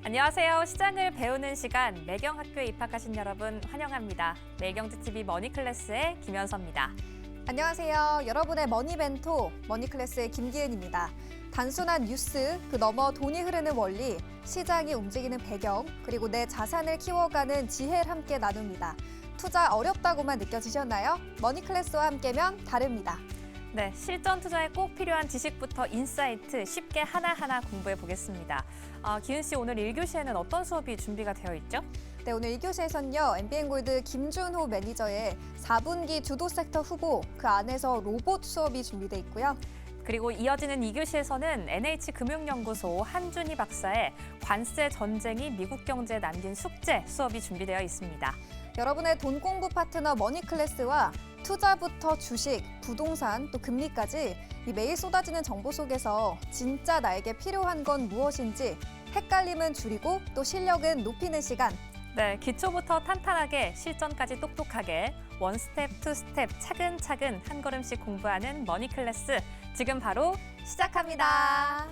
안녕하세요. 시장을 배우는 시간 매경학교에 입학하신 여러분 환영합니다. 매경즈TV 머니클래스의 김연서입니다. 안녕하세요. 여러분의 머니멘토 머니클래스의 김기은입니다. 단순한 뉴스, 그 너머 돈이 흐르는 원리, 시장이 움직이는 배경, 그리고 내 자산을 키워가는 지혜를 함께 나눕니다. 투자 어렵다고만 느껴지셨나요? 머니클래스와 함께면 다릅니다. 네, 실전 투자에 꼭 필요한 지식부터 인사이트 쉽게 하나하나 공부해 보겠습니다. 기은 씨, 오늘 1교시에는 어떤 수업이 준비가 되어 있죠? 네, 오늘 1교시에서는요. MBN골드 김준호 매니저의 4분기 주도 섹터 후보, 그 안에서 로봇 수업이 준비돼 있고요. 그리고 이어지는 2교시에서는 NH금융연구소 한준희 박사의 관세 전쟁이 미국 경제에 남긴 숙제 수업이 준비되어 있습니다. 여러분의 돈 공부 파트너 머니클래스와 투자부터 주식, 부동산, 또 금리까지 이 매일 쏟아지는 정보 속에서 진짜 나에게 필요한 건 무엇인지 헷갈림은 줄이고 또 실력은 높이는 시간. 네, 기초부터 탄탄하게 실전까지 똑똑하게 원 스텝, 투 스텝 차근차근 한 걸음씩 공부하는 머니클래스 지금 바로 시작합니다.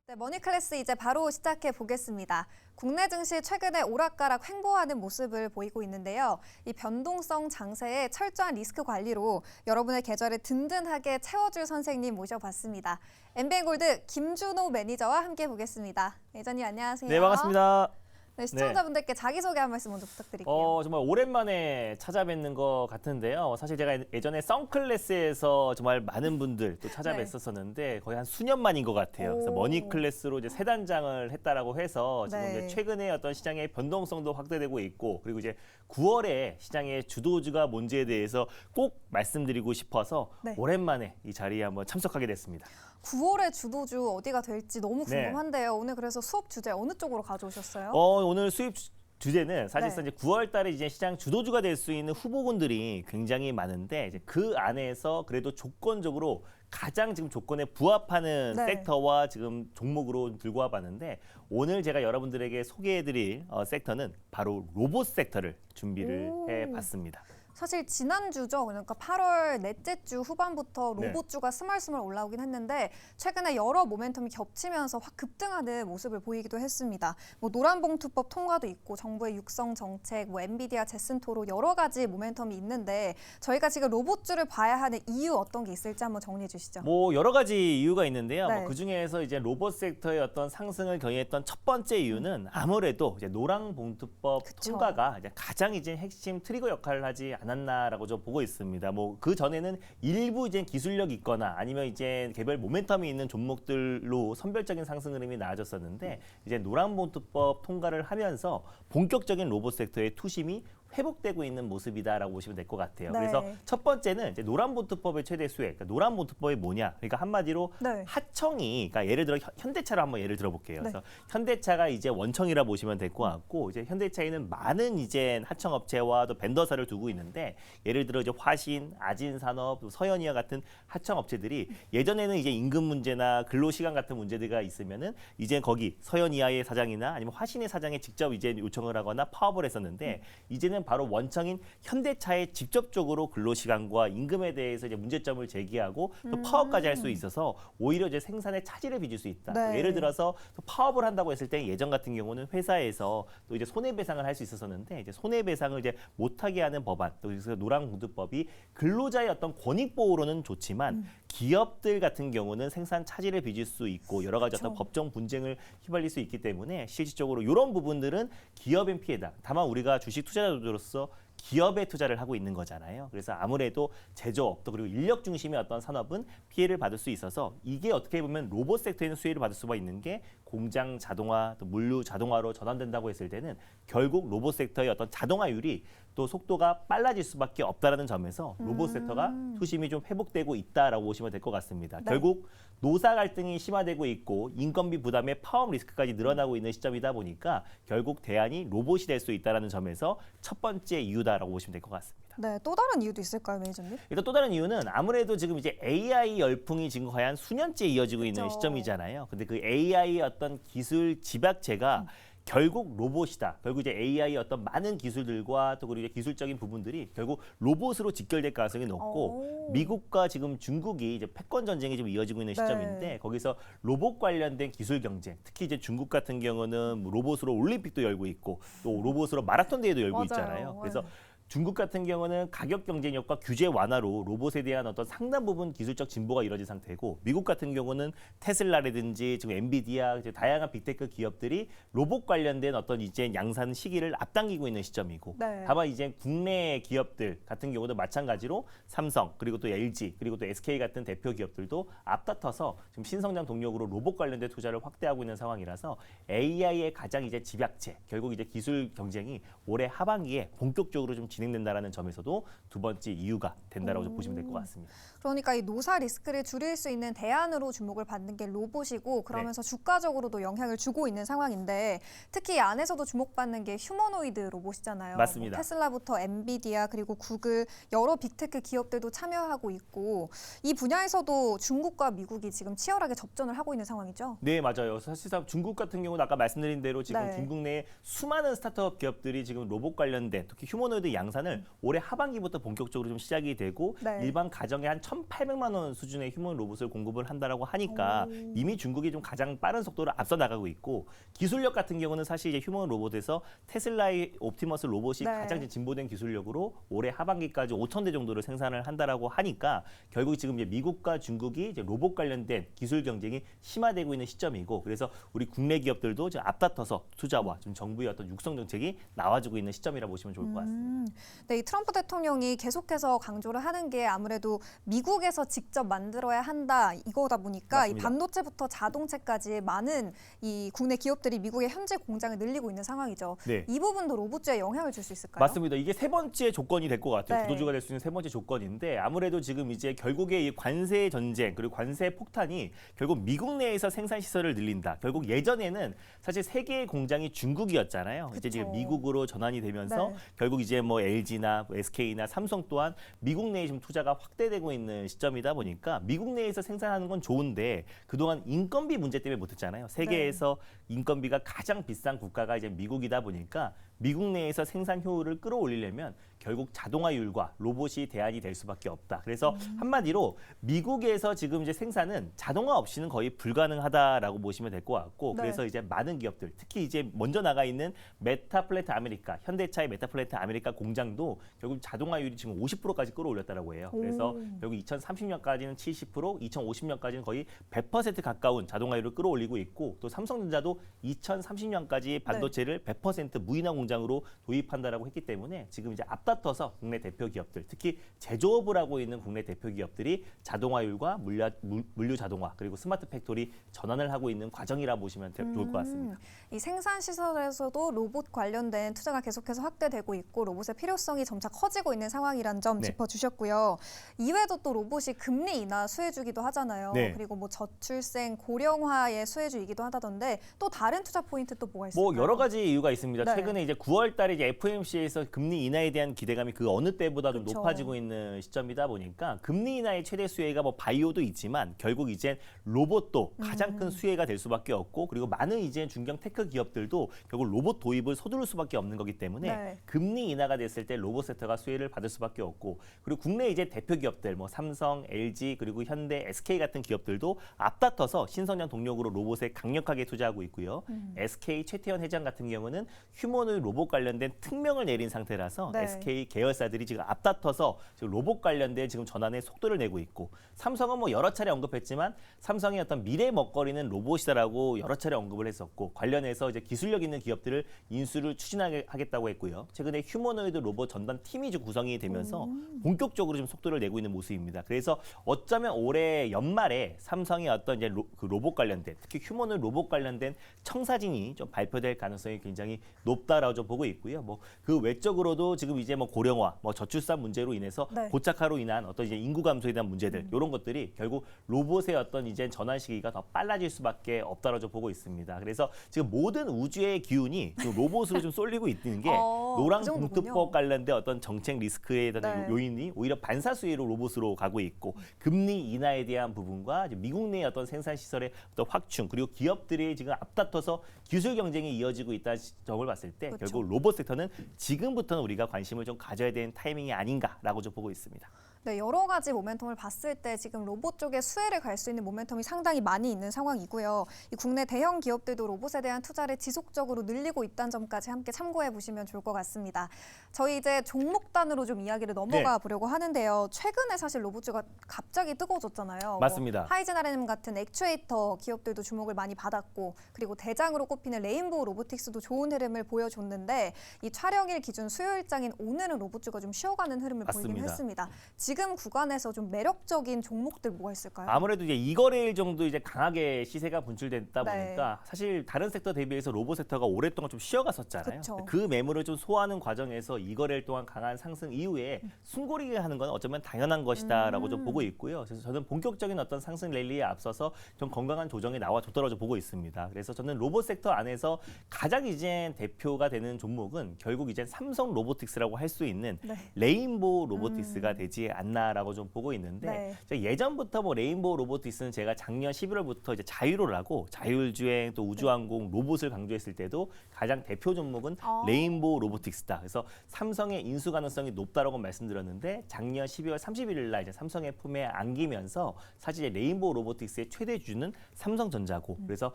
네, 머니클래스 이제 바로 시작해 보겠습니다. 국내 증시 최근에 오락가락 횡보하는 모습을 보이고 있는데요. 이 변동성 장세의 철저한 리스크 관리로 여러분의 계좌를 든든하게 채워줄 선생님 모셔봤습니다. MBN골드 김준호 매니저와 함께 보겠습니다. 매니저님 안녕하세요. 네, 반갑습니다. 네, 시청자분들께 자기소개 한 말씀 먼저 부탁드릴게요. 정말 오랜만에 찾아뵙는 것 같은데요. 사실 제가 예전에 썬클래스에서 정말 많은 분들 또 찾아뵀었었는데 거의 한 수년 만인 것 같아요. 그래서 머니클래스로 이제 세 단장을 했다라고 해서 지금 이제 최근에 어떤 시장의 변동성도 확대되고 있고 그리고 이제 9월에 시장의 주도주가 뭔지에 대해서 꼭 말씀드리고 싶어서 오랜만에 이 자리에 한번 참석하게 됐습니다. 9월의 주도주 어디가 될지 너무 궁금한데요. 오늘 그래서 수업 주제 어느 쪽으로 가져오셨어요? 오늘 수입 주제는 사실상 이제 9월 달에 이제 시장 주도주가 될 수 있는 후보군들이 굉장히 많은데 이제 그 안에서 그래도 조건적으로 가장 지금 조건에 부합하는 섹터와 지금 종목으로 들고 와봤는데 오늘 제가 여러분들에게 소개해드릴 섹터는 바로 로봇 섹터를 준비를 해봤습니다. 사실 지난주죠. 그러니까 8월 넷째 주 후반부터 로봇주가 스멀스멀 올라오긴 했는데 최근에 여러 모멘텀이 겹치면서 확 급등하는 모습을 보이기도 했습니다. 뭐 노란봉투법 통과도 있고 정부의 육성 정책, 뭐 엔비디아, 제슨토로 여러 가지 모멘텀이 있는데 저희가 지금 로봇주를 봐야 하는 이유 어떤 게 있을지 한번 정리해 주시죠. 뭐 여러 가지 이유가 있는데요. 그 중에서 이제 로봇 섹터의 어떤 상승을 견인했던 첫 번째 이유는 아무래도 이제 노란봉투법 통과가 이제 가장 이제 핵심 트리거 역할을 하지 않았나라고 저 보고 있습니다. 뭐 그 전에는 일부 이제 기술력 있거나 아니면 이제 개별 모멘텀이 있는 종목들로 선별적인 상승 흐름이 나아졌었는데 이제 노란봉투법 통과를 하면서 본격적인 로봇 섹터의 투심이 회복되고 있는 모습이다라고 보시면 될 것 같아요. 그래서 첫 번째는 이제 노란봉투법의 최대 수혜. 그러니까 노란봉투법이 뭐냐? 그러니까 한마디로 하청이, 그러니까 예를 들어 현대차를 한번 예를 들어볼게요. 그래서 현대차가 이제 원청이라 보시면 될 것 같고 이제 현대차에는 많은 이제 하청업체와 또 벤더사를 두고 있는데 예를 들어 이제 화신, 아진산업, 또 서현이와 같은 하청업체들이 예전에는 이제 임금 문제나 근로시간 같은 문제들이 있으면은 이제 거기 서현이하의 사장이나 아니면 화신의 사장에 직접 이제 요청을 하거나 파업을 했었는데 이제는 바로 원청인 현대차에 직접적으로 근로시간과 임금에 대해서 이제 문제점을 제기하고 또 파업까지 할 수 있어서 오히려 이제 생산에 차질을 빚을 수 있다. 예를 들어서 또 파업을 한다고 했을 때 예전 같은 경우는 회사에서 또 이제 손해배상을 할 수 있었었는데 이제 손해배상을 이제 못하게 하는 법안 또 그래서 노란봉투법이 근로자의 어떤 권익 보호로는 좋지만 기업들 같은 경우는 생산 차질을 빚을 수 있고 여러 가지 어떤 법정 분쟁을 휘발릴 수 있기 때문에 실질적으로 이런 부분들은 기업엔 피해다. 다만 우리가 주식 투자자로서 기업에 투자를 하고 있는 거잖아요. 그래서 아무래도 제조업 또 그리고 인력 중심의 어떤 산업은 피해를 받을 수 있어서 이게 어떻게 보면 로봇 섹터에는 수혜를 받을 수가 있는 게 공장 자동화 또 물류 자동화로 전환된다고 했을 때는 결국 로봇 섹터의 어떤 자동화율이 또 속도가 빨라질 수밖에 없다라는 점에서 로봇 섹터가 투심이 좀 회복되고 있다라고 보시면 될 것 같습니다. 결국 노사 갈등이 심화되고 있고 인건비 부담의 파업 리스크까지 늘어나고 있는 시점이다 보니까 결국 대안이 로봇이 될 수 있다는 점에서 첫 번째 이유다라고 보시면 될 것 같습니다. 네, 또 다른 이유도 있을까요, 매니저님? 일단 또 다른 이유는 아무래도 지금 이제 AI 열풍이 지금 거의 한 수년째 이어지고 있는 그쵸. 시점이잖아요. 근데 그 AI의 어떤 기술 집약체가 결국 로봇이다. 결국 이제 AI의 어떤 많은 기술들과 또 그리고 이제 기술적인 부분들이 결국 로봇으로 직결될 가능성이 높고 오. 미국과 지금 중국이 이제 패권 전쟁이 좀 이어지고 있는 시점인데 네. 거기서 로봇 관련된 기술 경쟁, 특히 이제 중국 같은 경우는 뭐 로봇으로 올림픽도 열고 있고 또 로봇으로 마라톤 대회도 열고 맞아요. 있잖아요. 그래서 네. 중국 같은 경우는 가격 경쟁력과 규제 완화로 로봇에 대한 어떤 상당 부분 기술적 진보가 이뤄진 상태고 미국 같은 경우는 테슬라라든지 지금 엔비디아 이제 다양한 빅테크 기업들이 로봇 관련된 어떤 이제 양산 시기를 앞당기고 있는 시점이고 네. 다만 이제 국내 기업들 같은 경우도 마찬가지로 삼성 그리고 또 LG 그리고 또 SK 같은 대표 기업들도 앞다퉈서 지금 신성장 동력으로 로봇 관련된 투자를 확대하고 있는 상황이라서 AI의 가장 이제 집약체 결국 이제 기술 경쟁이 올해 하반기에 본격적으로 좀 진행된다라는 점에서도 두 번째 이유가 된다라고 좀 보시면 될 것 같습니다. 그러니까 이 노사 리스크를 줄일 수 있는 대안으로 주목을 받는 게 로봇이고 그러면서 네. 주가적으로도 영향을 주고 있는 상황인데 특히 이 안에서도 주목받는 게 휴머노이드 로봇이잖아요. 맞습니다. 뭐 테슬라부터 엔비디아 그리고 구글 여러 빅테크 기업들도 참여하고 있고 이 분야에서도 중국과 미국이 지금 치열하게 접전을 하고 있는 상황이죠. 네, 맞아요. 사실상 중국 같은 경우는 아까 말씀드린 대로 지금 네. 중국 내에 수많은 스타트업 기업들이 지금 로봇 관련된 특히 휴머노이드 양산을 올해 하반기부터 본격적으로 좀 시작이 되고 네. 일반 가정에 한 1,800만 원 수준의 휴머노 로봇을 공급을 한다라고 하니까 오. 이미 중국이 좀 가장 빠른 속도로 앞서 나가고 있고 기술력 같은 경우는 사실 이제 휴머노 로봇에서 테슬라의 옵티머스 로봇이 네. 가장 이제 진보된 기술력으로 올해 하반기까지 5,000대 정도를 생산을 한다라고 하니까 결국 지금 이제 미국과 중국이 이제 로봇 관련된 기술 경쟁이 심화되고 있는 시점이고 그래서 우리 국내 기업들도 지금 앞다퉈서 투자와 좀 정부의 어떤 육성 정책이 나와주고 있는 시점이라 보시면 좋을 것 같습니다. 네, 이 트럼프 대통령이 계속해서 강조를 하는 게 아무래도 미국에서 직접 만들어야 한다 이거다 보니까 이 맞습니다. 반도체부터 자동차까지 많은 이 국내 기업들이 미국의 현재 공장을 늘리고 있는 상황이죠. 네. 이 부분도 로봇주에 영향을 줄 수 있을까요? 맞습니다. 이게 세 번째 조건이 될 것 같아요. 네. 구도주가 될 수 있는 세 번째 조건인데 아무래도 지금 이제 결국에 이 관세 전쟁 그리고 관세 폭탄이 결국 미국 내에서 생산 시설을 늘린다. 결국 예전에는 사실 세 개의 공장이 중국이었잖아요. 이제 지금 그쵸. 미국으로 전환이 되면서 네. 결국 이제 뭐 LG나 SK나 삼성 또한 미국 내에 지금 투자가 확대되고 있는 시점이다 보니까 미국 내에서 생산하는 건 좋은데 그동안 인건비 문제 때문에 못했잖아요. 세계에서 인건비가 가장 비싼 국가가 이제 미국이다 보니까 미국 내에서 생산 효율을 끌어올리려면 결국 자동화율과 로봇이 대안이 될 수밖에 없다. 그래서 한마디로 미국에서 지금 이제 생산은 자동화 없이는 거의 불가능하다라고 보시면 될 것 같고 네. 그래서 이제 많은 기업들 특히 이제 먼저 나가 있는 메타플랜트 아메리카 현대차의 메타플랜트 아메리카 공장도 결국 자동화율이 지금 50%까지 끌어올렸다라고 해요. 그래서 결국 2030년까지는 70%, 2050년까지는 거의 100% 가까운 자동화율을 끌어올리고 있고 또 삼성전자도 2030년까지 반도체를 100% 무인화 공장으로 도입한다라고 했기 때문에 지금 이제 앞다퉈서 국내 대표 기업들 특히 제조업을 하고 있는 국내 대표 기업들이 자동화율과 물류 자동화 그리고 스마트 팩토리 전환을 하고 있는 과정이라 보시면 좋을 것 같습니다. 이 생산 시설에서도 로봇 관련된 투자가 계속해서 확대되고 있고 로봇의 필요성이 점차 커지고 있는 상황이란 점 네. 짚어주셨고요. 이외에도 또 로봇이 금리 인하 수혜주기도 하잖아요. 네. 그리고 뭐 저출생 고령화의 수혜주이기도 하다던데 또 다른 투자 포인트 또 뭐가 있을까요? 뭐 여러 가지 이유가 있습니다. 네. 최근에 이제 9월 달에 이제 FOMC에서 금리 인하에 대한 기대감이 그 어느 때보다 좀 그쵸. 높아지고 있는 시점이다 보니까 금리 인하의 최대 수혜가 뭐 바이오도 있지만 결국 이제 로봇도 가장 큰 수혜가 될 수밖에 없고 그리고 많은 이제 중견 테크 기업들도 결국 로봇 도입을 서두를 수밖에 없는 거기 때문에 네. 금리 인하가 됐을 때 로봇 섹터가 수혜를 받을 수밖에 없고 그리고 국내 이제 대표 기업들 뭐 삼성, LG 그리고 현대, SK 같은 기업들도 앞다퉈서 신성장 동력으로 로봇에 강력하게 투자하고 있고요. SK 최태원 회장 같은 경우는 휴머노id 로봇 관련된 특명을 내린 상태라서 네. SK 계열사들이 지금 앞다퉈서 지금 로봇 관련된 지금 전환에 속도를 내고 있고 삼성은 뭐 여러 차례 언급했지만 삼성의 어떤 미래 먹거리는 로봇이다라고 여러 차례 언급을 했었고 관련해서 이제 기술력 있는 기업들을 인수를 추진하겠다고 했고요. 최근에 휴머노이드 로봇 전담 팀이 좀 구성이 되면서 본격적으로 좀 속도를 내고 있는 모습입니다. 그래서 어쩌면 올해 연말에 삼성의 어떤 이제 그 로봇 관련된 특히 휴머노이드 로봇 관련된 청사진이 좀 발표될 가능성이 굉장히 높다라고 좀 보고 있고요. 뭐 그 외적으로도 지금 이제 뭐 고령화, 뭐 저출산 문제로 인해서 네. 고착화로 인한 어떤 이제 인구 감소에 대한 문제들 이런 것들이 결국 로봇의 어떤 이제 전환 시기가 더 빨라질 수밖에 없다라고 보고 있습니다. 그래서 지금 모든 우주의 기운이 지금 로봇으로 좀 쏠리고 있는 게 노랑 그 정도군요. 봉투법 관련된 어떤 정책 리스크에 대한 네. 요인이 오히려 반사수위로 로봇으로 가고 있고 금리 인하에 대한 부분과 이제 미국 내 어떤 생산 시설의 어떤 확충 그리고 기업들이 지금 앞다퉈서 기술 경쟁이 이어지고 있다는 점을 봤을 때 그렇죠. 결국 로봇 섹터는 지금부터는 우리가 관심을 좀 가져야 되는 타이밍이 아닌가라고 좀 보고 있습니다. 네, 여러 가지 모멘텀을 봤을 때 지금 로봇 쪽에 수혜를 갈 수 있는 모멘텀이 상당히 많이 있는 상황이고요. 이 국내 대형 기업들도 로봇에 대한 투자를 지속적으로 늘리고 있다는 점까지 함께 참고해 보시면 좋을 것 같습니다. 저희 이제 종목 단으로 좀 이야기를 넘어가 보려고 하는데요. 최근에 사실 로봇주가 갑자기 뜨거워졌잖아요. 맞습니다. 하이젠 RM 같은 액추에이터 기업들도 주목을 많이 받았고 그리고 대장으로 꼽히는 레인보우 로보틱스도 좋은 흐름을 보여줬는데 이 촬영일 기준 수요일장인 오늘은 로봇주가 좀 쉬어가는 흐름을 보이긴 맞습니다. 했습니다. 지금 구간에서 좀 매력적인 종목들 뭐가 있을까요? 아무래도 이제 이거래일 정도 이제 강하게 시세가 분출됐다 네. 보니까 사실 다른 섹터 대비해서 로봇 섹터가 오랫동안 좀 쉬어갔었잖아요. 그쵸. 그 매물을 좀 소화하는 과정에서 이거래일 동안 강한 상승 이후에 숨고르게 하는 건 어쩌면 당연한 것이다라고 좀 보고 있고요. 그래서 저는 본격적인 어떤 상승 랠리에 앞서서 좀 건강한 조정이 나와줬더라고 보고 있습니다. 그래서 저는 로봇 섹터 안에서 가장 이제 대표가 되는 종목은 결국 이제 삼성 로보틱스라고 할 수 있는 네. 레인보우 로보틱스가 되지 않나라고 좀 보고 있는데 네. 저 예전부터 뭐 레인보우 로보틱스는 제가 작년 11월부터 이제 자유로라고 자율주행 또 우주항공 로봇을 강조했을 때도 가장 대표 종목은 레인보우 로보틱스다. 그래서 삼성의 인수 가능성이 높다라고 말씀드렸는데 작년 12월 31일 날 이제 삼성의 품에 안기면서 사실 이제 레인보우 로보틱스의 최대 주주는 삼성전자고 그래서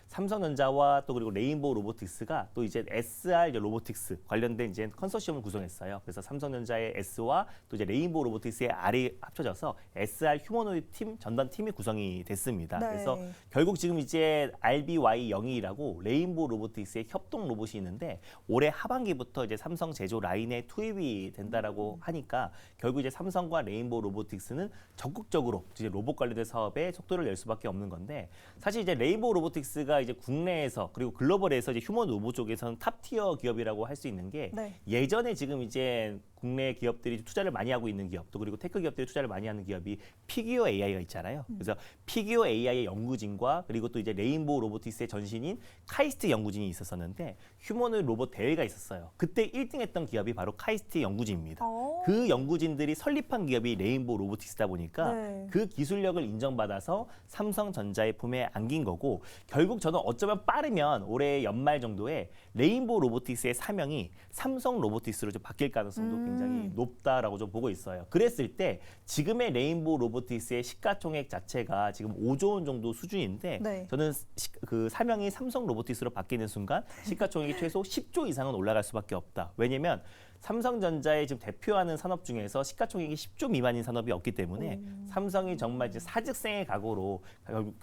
삼성전자와 또 그리고 레인보우 로보틱스가 또 이제 SR 이제 로보틱스 관련된 이제 컨소시엄을 구성했어요. 그래서 삼성전자의 S와 또 이제 레인보우 로보틱스의 R이 합쳐져서 SR 휴머노이드 팀 전담 팀이 구성이 됐습니다. 네. 그래서 결국 지금 이제 RBY02라고 레인보우 로보틱스의 협동 로봇이 있는데 올해 하반기부터 이제 삼성 제조 라인에 투입이 된다라고 하니까 결국 이제 삼성과 레인보우 로보틱스는 적극적으로 이제 로봇 관련된 사업에 속도를 낼 수밖에 없는 건데 사실 이제 레인보우 로보틱스가 이제 국내에서 그리고 글로벌에서 이제 휴먼 로봇 쪽에서는 탑티어 기업이라고 할 수 있는 게 네. 예전에 지금 이제 국내 기업들이 투자를 많이 하고 있는 기업 또 그리고 테크 기업들이 투자를 많이 하는 기업이 피규어 AI가 있잖아요. 그래서 피규어 AI의 연구진과 그리고 또 이제 레인보우 로보틱스의 전신인 카이스트 연구진이 있었었는데 휴머노이드 로봇 대회가 있었어요. 그때 1등했던 기업이 바로 카이스트 연구진입니다. 그 연구진들이 설립한 기업이 레인보우 로보틱스다 보니까 네. 그 기술력을 인정받아서 삼성전자의 품에 안긴 거고 결국 저는 어쩌면 빠르면 올해 연말 정도에 레인보우 로보틱스의 사명이 삼성 로보틱스로 좀 바뀔 가능성도 굉장히 높다라고 좀 보고 있어요. 그랬을 때 지금의 레인보우 로보틱스의 시가총액 자체가 지금 5조 원 정도 수준인데 네. 저는 그 사명이 삼성 로보틱스로 바뀌는 순간 시가총액이 최소 10조 이상은 올라갈 수밖에 없다. 왜냐면 삼성전자의 지금 대표하는 산업 중에서 시가총액이 10조 미만인 산업이 없기 때문에 삼성이 정말 이제 사직생의 각오로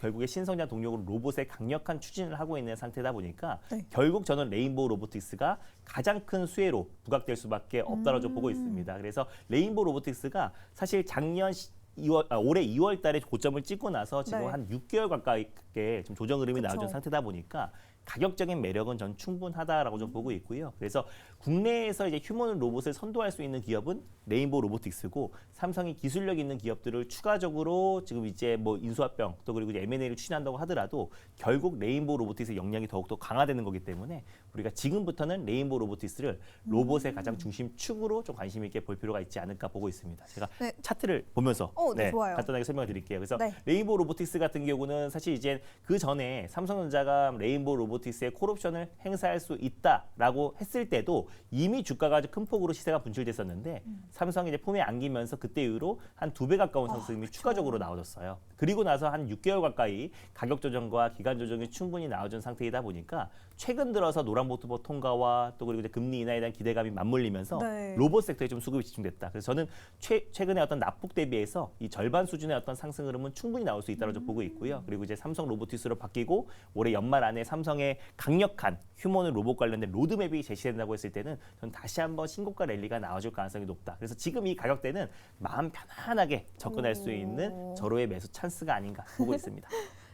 결국에 신성장 동력으로 로봇의 강력한 추진을 하고 있는 상태다 보니까 네. 결국 저는 레인보우 로보틱스가 가장 큰 수혜로 부각될 수밖에 없다고 좀 보고 있습니다. 그래서 레인보우 로보틱스가 사실 작년 올해 2월 달에 고점을 찍고 나서 지금 네. 한 6개월 가까이게 좀 조정 흐름이 그쵸. 나와준 상태다 보니까 가격적인 매력은 전 충분하다라고 좀 보고 있고요. 그래서 국내에서 이제 휴머노 로봇을 선도할 수 있는 기업은 레인보우 로보틱스고 삼성이 기술력 있는 기업들을 추가적으로 지금 이제 뭐 인수합병 또 그리고 이제 M&A를 추진한다고 하더라도 결국 레인보우 로보틱스의 역량이 더욱더 강화되는 거기 때문에 우리가 지금부터는 레인보우 로보틱스를 로봇의 가장 중심축으로 좀 관심 있게 볼 필요가 있지 않을까 보고 있습니다. 제가 네. 차트를 보면서 네, 좋아요. 간단하게 설명을 드릴게요. 그래서 네. 레인보우 로보틱스 같은 경우는 사실 이제 그 전에 삼성전자가 레인보우 로보틱스의 콜옵션을 행사할 수 있다라고 했을 때도 이미 주가가 아주 큰 폭으로 시세가 분출됐었는데 삼성이 이제 품에 안기면서 그때 이후로 한 2배 가까운 상승이 추가적으로 나와줬어요. 그리고 나서 한 6개월 가까이 가격 조정과 기간 조정이 충분히 나와준 상태이다 보니까 최근 들어서 노란봉투법 통과와 또 그리고 이제 금리 인하에 대한 기대감이 맞물리면서 네. 로봇 섹터에 좀 수급이 집중됐다. 그래서 저는 최근에 어떤 낙폭 대비해서 이 절반 수준의 어떤 상승 흐름은 충분히 나올 수 있다고 좀 보고 있고요. 그리고 이제 삼성 로보틱스로 바뀌고 올해 연말 안에 삼성의 강력한 휴머노 로봇 관련된 로드맵이 제시된다고 했을 때는 저는 다시 한번 신고가 랠리가 나와줄 가능성이 높다. 그래서 지금 이 가격대는 마음 편안하게 접근할 수 있는 절호의 매수 찬스가 아닌가 보고 있습니다.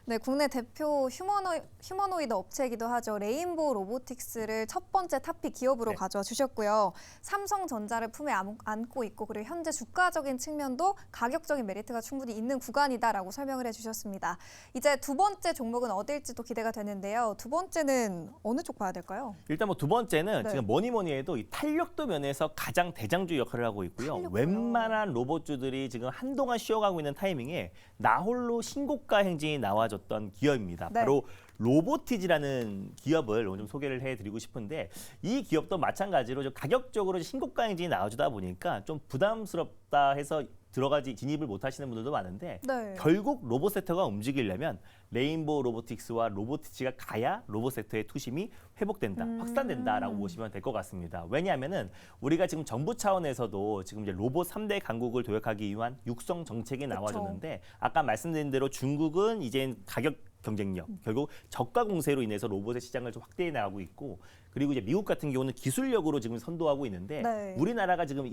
네, 국내 대표 휴머노이드 업체이기도 하죠. 레인보우 로보틱스를 첫 번째 탑픽 기업으로 네. 가져와 주셨고요. 삼성전자를 품에 안고 있고 그리고 현재 주가적인 측면도 가격적인 메리트가 충분히 있는 구간이다라고 설명을 해주셨습니다. 이제 두 번째 종목은 어딜지도 기대가 되는데요. 두 번째는 어느 쪽 봐야 될까요? 일단 뭐 두 번째는 네. 지금 뭐니 해도 이 탄력도 면에서 가장 대장주 역할을 하고 있고요. 탄력도요. 웬만한 로봇주들이 지금 한동안 쉬어가고 있는 타이밍에 나홀로 신고가 행진이 나와줬던 기업입니다. 네. 바로 로보티즈라는 기업을 오늘 좀 소개를 해드리고 싶은데 이 기업도 마찬가지로 좀 가격적으로 신고가 행진이 나와주다 보니까 좀 부담스럽다 해서 진입을 못 하시는 분들도 많은데 네. 결국 로봇 섹터가 움직이려면 레인보우 로보틱스와 로보티지가 가야 로봇 섹터의 투심이 회복된다, 확산된다라고 보시면 될 것 같습니다. 왜냐하면은 우리가 지금 정부 차원에서도 지금 이제 로봇 3대 강국을 도약하기 위한 육성 정책이 나와줬는데 아까 말씀드린 대로 중국은 이제 가격 경쟁력, 결국 저가 공세로 인해서 로봇의 시장을 좀 확대해 나가고 있고 그리고 이제 미국 같은 경우는 기술력으로 지금 선도하고 있는데 네. 우리나라가 지금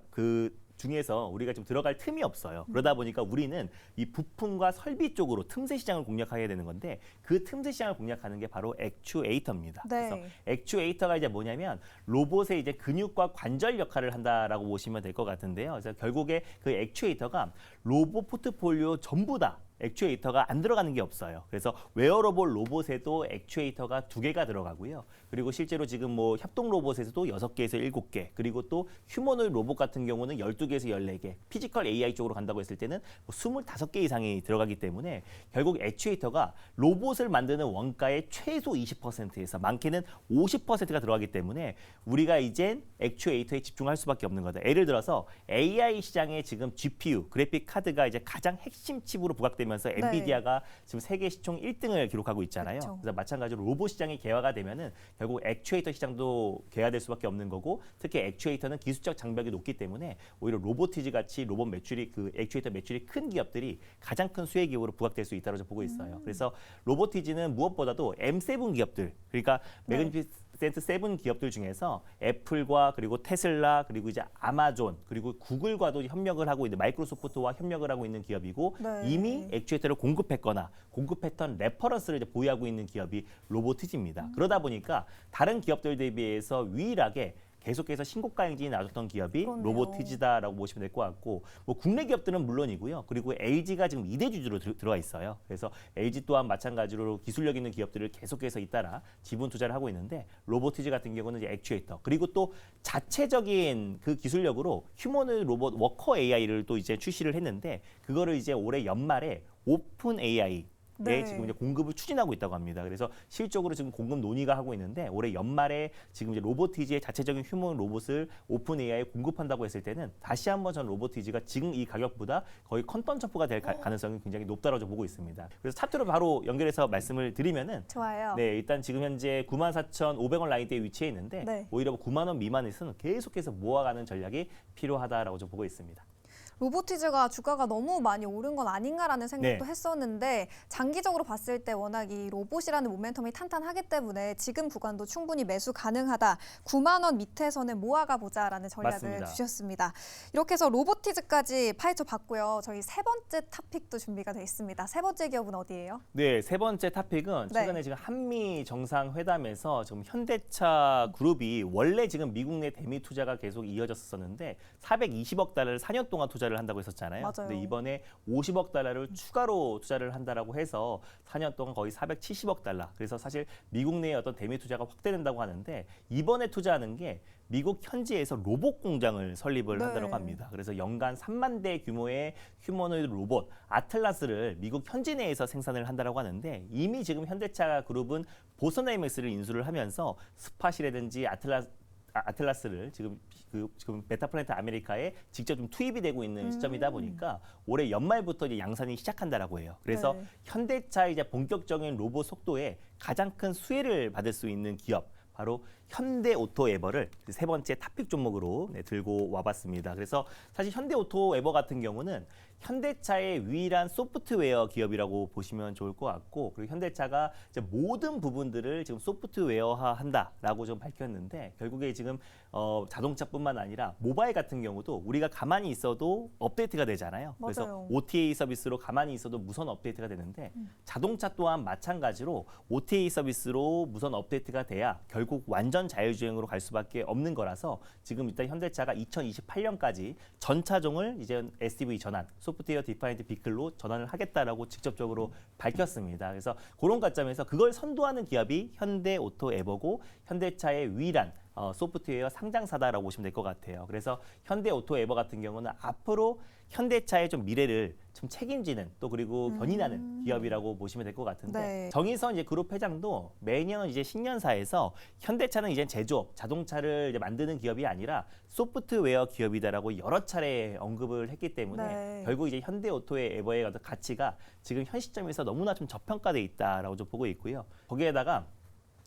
그 중에서 우리가 좀 들어갈 틈이 없어요. 그러다 보니까 우리는 이 부품과 설비 쪽으로 틈새 시장을 공략하게 되는 건데 그 틈새 시장을 공략하는 게 바로 액추에이터입니다. 네. 그래서 액추에이터가 이제 뭐냐면 로봇의 이제 근육과 관절 역할을 한다라고 보시면 될 것 같은데요. 그래서 결국에 그 액추에이터가 로봇 포트폴리오 전부 다 액추에이터가 안 들어가는 게 없어요. 그래서 웨어러블 로봇에도 액추에이터가 2개가 들어가고요. 그리고 실제로 지금 뭐 협동 로봇에서도 6개에서 7개, 그리고 또 휴머노이드 로봇 같은 경우는 12개에서 14개, 피지컬 AI 쪽으로 간다고 했을 때는 뭐 25개 이상이 들어가기 때문에 결국 액추에이터가 로봇을 만드는 원가의 최소 20%에서 많게는 50%가 들어가기 때문에 우리가 이젠 액추에이터에 집중할 수밖에 없는 거다. 예를 들어서 AI 시장에 지금 GPU, 그래픽 카드가 이제 가장 핵심 칩으로 부각되면서 네. 엔비디아가 지금 세계 시총 1등을 기록하고 있잖아요. 그렇죠. 그래서 마찬가지로 로봇 시장이 개화가 되면은 결국 액추에이터 시장도 개화될 수밖에 없는 거고 특히 액추에이터는 기술적 장벽이 높기 때문에 오히려 로보티즈 같이 로봇 매출이 그 액추에이터 매출이 큰 기업들이 가장 큰 수혜 기업으로 부각될 수 있다고 보고 있어요. 그래서 로보티즈는 무엇보다도 M7 기업들 그러니까 매그니피센트 7 기업들 중에서 애플과 그리고 테슬라 그리고 이제 아마존 그리고 구글과도 협력을 하고 있는 마이크로소프트와 협력을 하고 있는 기업이고 네. 이미 액추에이터를 공급했거나 공급했던 레퍼런스를 이제 보유하고 있는 기업이 로보티즈입니다. 그러다 보니까 다른 기업들 대비해서 유일하게 계속해서 신고가 행진이 나왔던 기업이 그렇네요. 로보티즈다라고 보시면 될 것 같고 뭐 국내 기업들은 물론이고요. 그리고 LG가 지금 2대 주주로 들어가 있어요. 그래서 LG 또한 마찬가지로 기술력 있는 기업들을 계속해서 잇따라 지분 투자를 하고 있는데 로보티즈 같은 경우는 이제 액추에이터 그리고 또 자체적인 그 기술력으로 휴머노이드 로봇 워커 AI를 또 이제 출시를 했는데 그거를 이제 올해 연말에 오픈 AI 네. 지금 이제 공급을 추진하고 있다고 합니다. 그래서 실적으로 지금 공급 논의가 하고 있는데 올해 연말에 지금 이제 로보티즈의 자체적인 휴먼 로봇을 오픈 AI에 공급한다고 했을 때는 다시 한번 전 로보티즈가 지금 이 가격보다 거의 컨던 점프가 될 가능성이 굉장히 높다고 보고 있습니다. 그래서 차트로 바로 연결해서 말씀을 드리면은 좋아요. 네, 일단 지금 현재 94,500원 라인대에 위치해 있는데 네. 오히려 9만 원 미만에서는 계속해서 모아가는 전략이 필요하다라고 좀 보고 있습니다. 로보티즈가 주가가 너무 많이 오른 건 아닌가라는 생각도 네. 했었는데 장기적으로 봤을 때 워낙 이 로봇이라는 모멘텀이 탄탄하기 때문에 지금 구간도 충분히 매수 가능하다. 9만 원 밑에서는 모아가 보자라는 전략을 맞습니다. 주셨습니다. 이렇게 해서 로보티즈까지 파헤쳐 봤고요. 저희 세 번째 탑픽도 준비가 돼 있습니다. 세 번째 기업은 어디예요? 네, 세 번째 탑픽은 네. 최근에 지금 한미 정상회담에서 지금 현대차 그룹이 원래 지금 미국 내 대미 투자가 계속 이어졌었는데 420억 달러를 4년 동안 투자를 한다고 했었잖아요. 맞아요. 근데 이번에 50억 달러를 추가로 투자를 한다라고 해서 4년 동안 거의 470억 달러. 그래서 사실 미국 내의 어떤 대미 투자가 확대된다고 하는데 이번에 투자하는 게 미국 현지에서 로봇 공장을 설립을 네. 한다고 합니다. 그래서 연간 3만 대 규모의 휴머노이드 로봇 아틀라스를 미국 현지 내에서 생산을 한다고 하는데 이미 지금 현대차 그룹은 보선 AMX를 인수를 하면서 스팟이라든지 아틀라스를 지금 메타플랜트 아메리카에 직접 좀 투입이 되고 있는 시점이다 보니까 올해 연말부터 이제 양산이 시작한다라고 해요. 그래서 네. 현대차 이제 본격적인 로봇 속도에 가장 큰 수혜를 받을 수 있는 기업. 바로 현대오토에버를 세 번째 탑픽 종목으로 들고 와봤습니다. 그래서 사실 현대오토에버 같은 경우는 현대차의 유일한 소프트웨어 기업이라고 보시면 좋을 것 같고, 그리고 현대차가 이제 모든 부분들을 지금 소프트웨어화한다라고 좀 밝혔는데, 결국에 지금 자동차뿐만 아니라 모바일 같은 경우도 우리가 가만히 있어도 업데이트가 되잖아요. 그래서 맞아요. OTA 서비스로 가만히 있어도 무선 업데이트가 되는데, 자동차 또한 마찬가지로 OTA 서비스로 무선 업데이트가 돼야 결국 완전 자율주행으로 갈 수밖에 없는 거라서, 지금 일단 현대차가 2028년까지 전 차종을 이제 SDV 전환, 소프트웨어 디파인드 비클로 전환을 하겠다라고 직접적으로 밝혔습니다. 그래서 그런 관점에서 그걸 선도하는 기업이 현대오토에버고, 현대차의 유일한 소프트웨어 상장사다라고 보시면 될 것 같아요. 그래서 현대오토에버 같은 경우는 앞으로 현대차의 좀 미래를 좀 책임지는, 또 그리고 견인하는 기업이라고 보시면 될 것 같은데, 네. 정의선 이제 그룹 회장도 매년 이제 신년사에서 현대차는 이제 제조업, 자동차를 이제 만드는 기업이 아니라 소프트웨어 기업이다라고 여러 차례 언급을 했기 때문에 네. 결국 이제 현대오토에버의 어떤 가치가 지금 현 시점에서 너무나 좀 저평가돼 있다라고 좀 보고 있고요. 거기에다가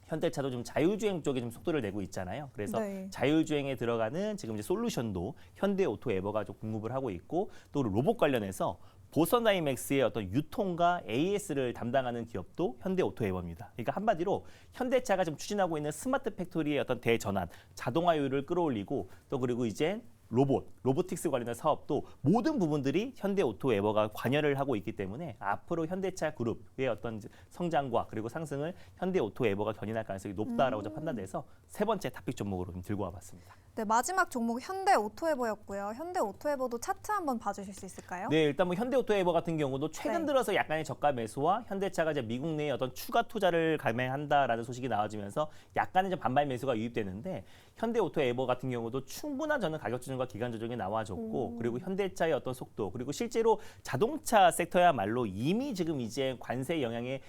현대차도 좀 자율주행 쪽에 좀 속도를 내고 있잖아요. 그래서 네. 자율주행에 들어가는 지금 이제 솔루션도 현대오토에버가 좀 공급을 하고 있고, 또 로봇 관련해서 보선 다이맥스의 어떤 유통과 AS를 담당하는 기업도 현대오토에버입니다. 그러니까 한마디로 현대차가 지금 추진하고 있는 스마트 팩토리의 어떤 대전환, 자동화율을 끌어올리고, 또 그리고 이제 로보틱스 관련된 사업도 모든 부분들이 현대오토에버가 관여를 하고 있기 때문에 앞으로 현대차 그룹의 어떤 성장과 그리고 상승을 현대오토에버가 견인할 가능성이 높다라고 좀 판단돼서 세 번째 탑픽 종목으로 좀 들고 와봤습니다. 네, 마지막 종목 현대오토에버였고요. 현대오토에버도 차트 한번 봐주실 수 있을까요? 네, 일단 뭐 현대오토에버 같은 경우도 최근 네. 들어서 약간의 저가 매수와 현대차가 이제 미국 내에 어떤 추가 투자를 감행한다라는 소식이 나와지면서 약간의 좀 반발 매수가 유입되는데, 현대오토에버 같은 경우도 충분한 저는 가격 조정과 기간 조정이 나와줬고, 그리고 현대차의 어떤 속도, 그리고 실제로 자동차 섹터야말로 이미 지금 이제 관세 영향에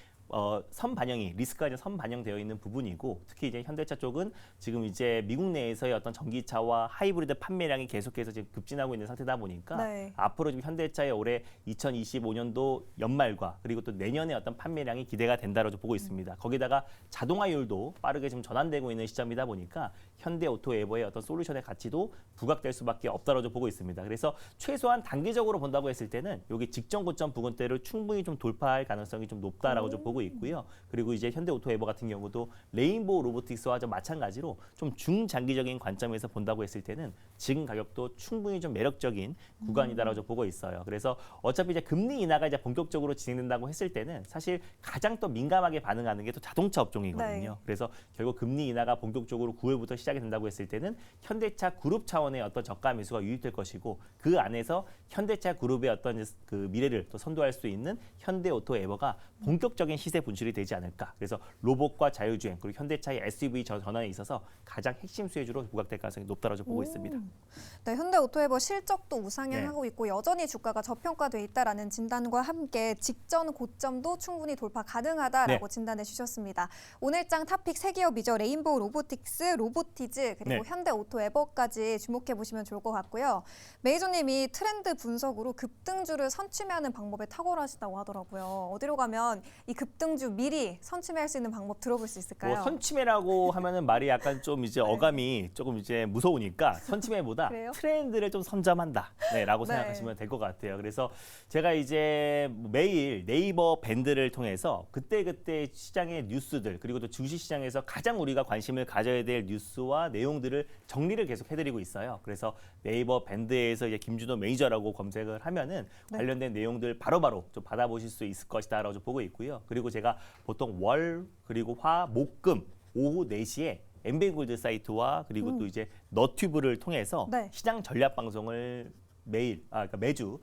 선반영이 리스크가 이제 선반영되어 있는 부분이고, 특히 이제 현대차 쪽은 지금 이제 미국 내에서의 어떤 전기차와 하이브리드 판매량이 계속해서 지금 급진하고 있는 상태다 보니까 네. 앞으로 지금 현대차의 올해 2025년도 연말과 그리고 또 내년의 어떤 판매량이 기대가 된다고 보고 있습니다. 거기다가 자동화율도 빠르게 지금 전환되고 있는 시점이다 보니까 현대오토에버의 어떤 솔루션의 가치도 부각될 수밖에 없다고 보고 있습니다. 그래서 최소한 단기적으로 본다고 했을 때는 여기 직전 고점 부근대를 충분히 좀 돌파할 가능성이 좀 높다라고 좀 보고 있고요. 그리고 이제 현대오토에버 같은 경우도 레인보우 로보틱스와 좀 마찬가지로 좀 중장기적인 관점에서 본다고 했을 때는 지금 가격도 충분히 좀 매력적인 구간이다라고 좀 보고 있어요. 그래서 어차피 이제 금리 인하가 이제 본격적으로 진행된다고 했을 때는 사실 가장 또 민감하게 반응하는 게 또 자동차 업종이거든요. 네. 그래서 결국 금리 인하가 본격적으로 9월부터 시작이 된다고 했을 때는 현대차 그룹 차원의 어떤 저가 매수가 유입될 것이고, 그 안에서 현대차 그룹의 어떤 그 미래를 또 선도할 수 있는 현대오토에버가 본격적인 시세 분출이 되지 않을까. 그래서 로봇과 자율주행, 그리고 현대차의 SUV 전환에 있어서 가장 핵심 수혜주로 부각될 가능성이 높다고 보고 있습니다. 네, 현대오토에버 실적도 우상향하고 네. 있고 여전히 주가가 저평가돼 있다라는 진단과 함께 직전 고점도 충분히 돌파 가능하다라고 네. 진단해 주셨습니다. 오늘장 탑픽 세 기업이죠. 레인보우 로보틱스, 로보티즈 그리고 네. 현대오토에버까지 주목해 보시면 좋을 것 같고요. 메이저님이 트렌드 분석으로 급등주를 선취매하는 방법에 탁월하시다고 하더라고요. 어디로 가면 이 급등주 미리 선취매할 수 있는 방법 들어볼 수 있을까요? 뭐 선취매라고 하면은 말이 약간 좀 이제 어감이 조금 이제 무서우니까 선취매보다 그래요? 트렌드를 좀 선점한다, 네라고 네. 생각하시면 될 것 같아요. 그래서 제가 이제 매일 네이버 밴드를 통해서 그때 시장의 뉴스들, 그리고 또 주식 시장에서 가장 우리가 관심을 가져야 될 뉴스와 내용들을 정리를 계속 해드리고 있어요. 그래서 네이버 밴드에서 이제 김준호 매니저라고 검색을 하면은 네. 관련된 내용들 바로바로 좀 받아보실 수 있을 것이다라고 좀 보고 있고요. 그리고 제가 보통 월, 그리고 화, 목, 금 오후 4시에 엠베골드 사이트와 그리고 또 이제 너튜브를 통해서 네. 시장 전략 방송을 그러니까 매주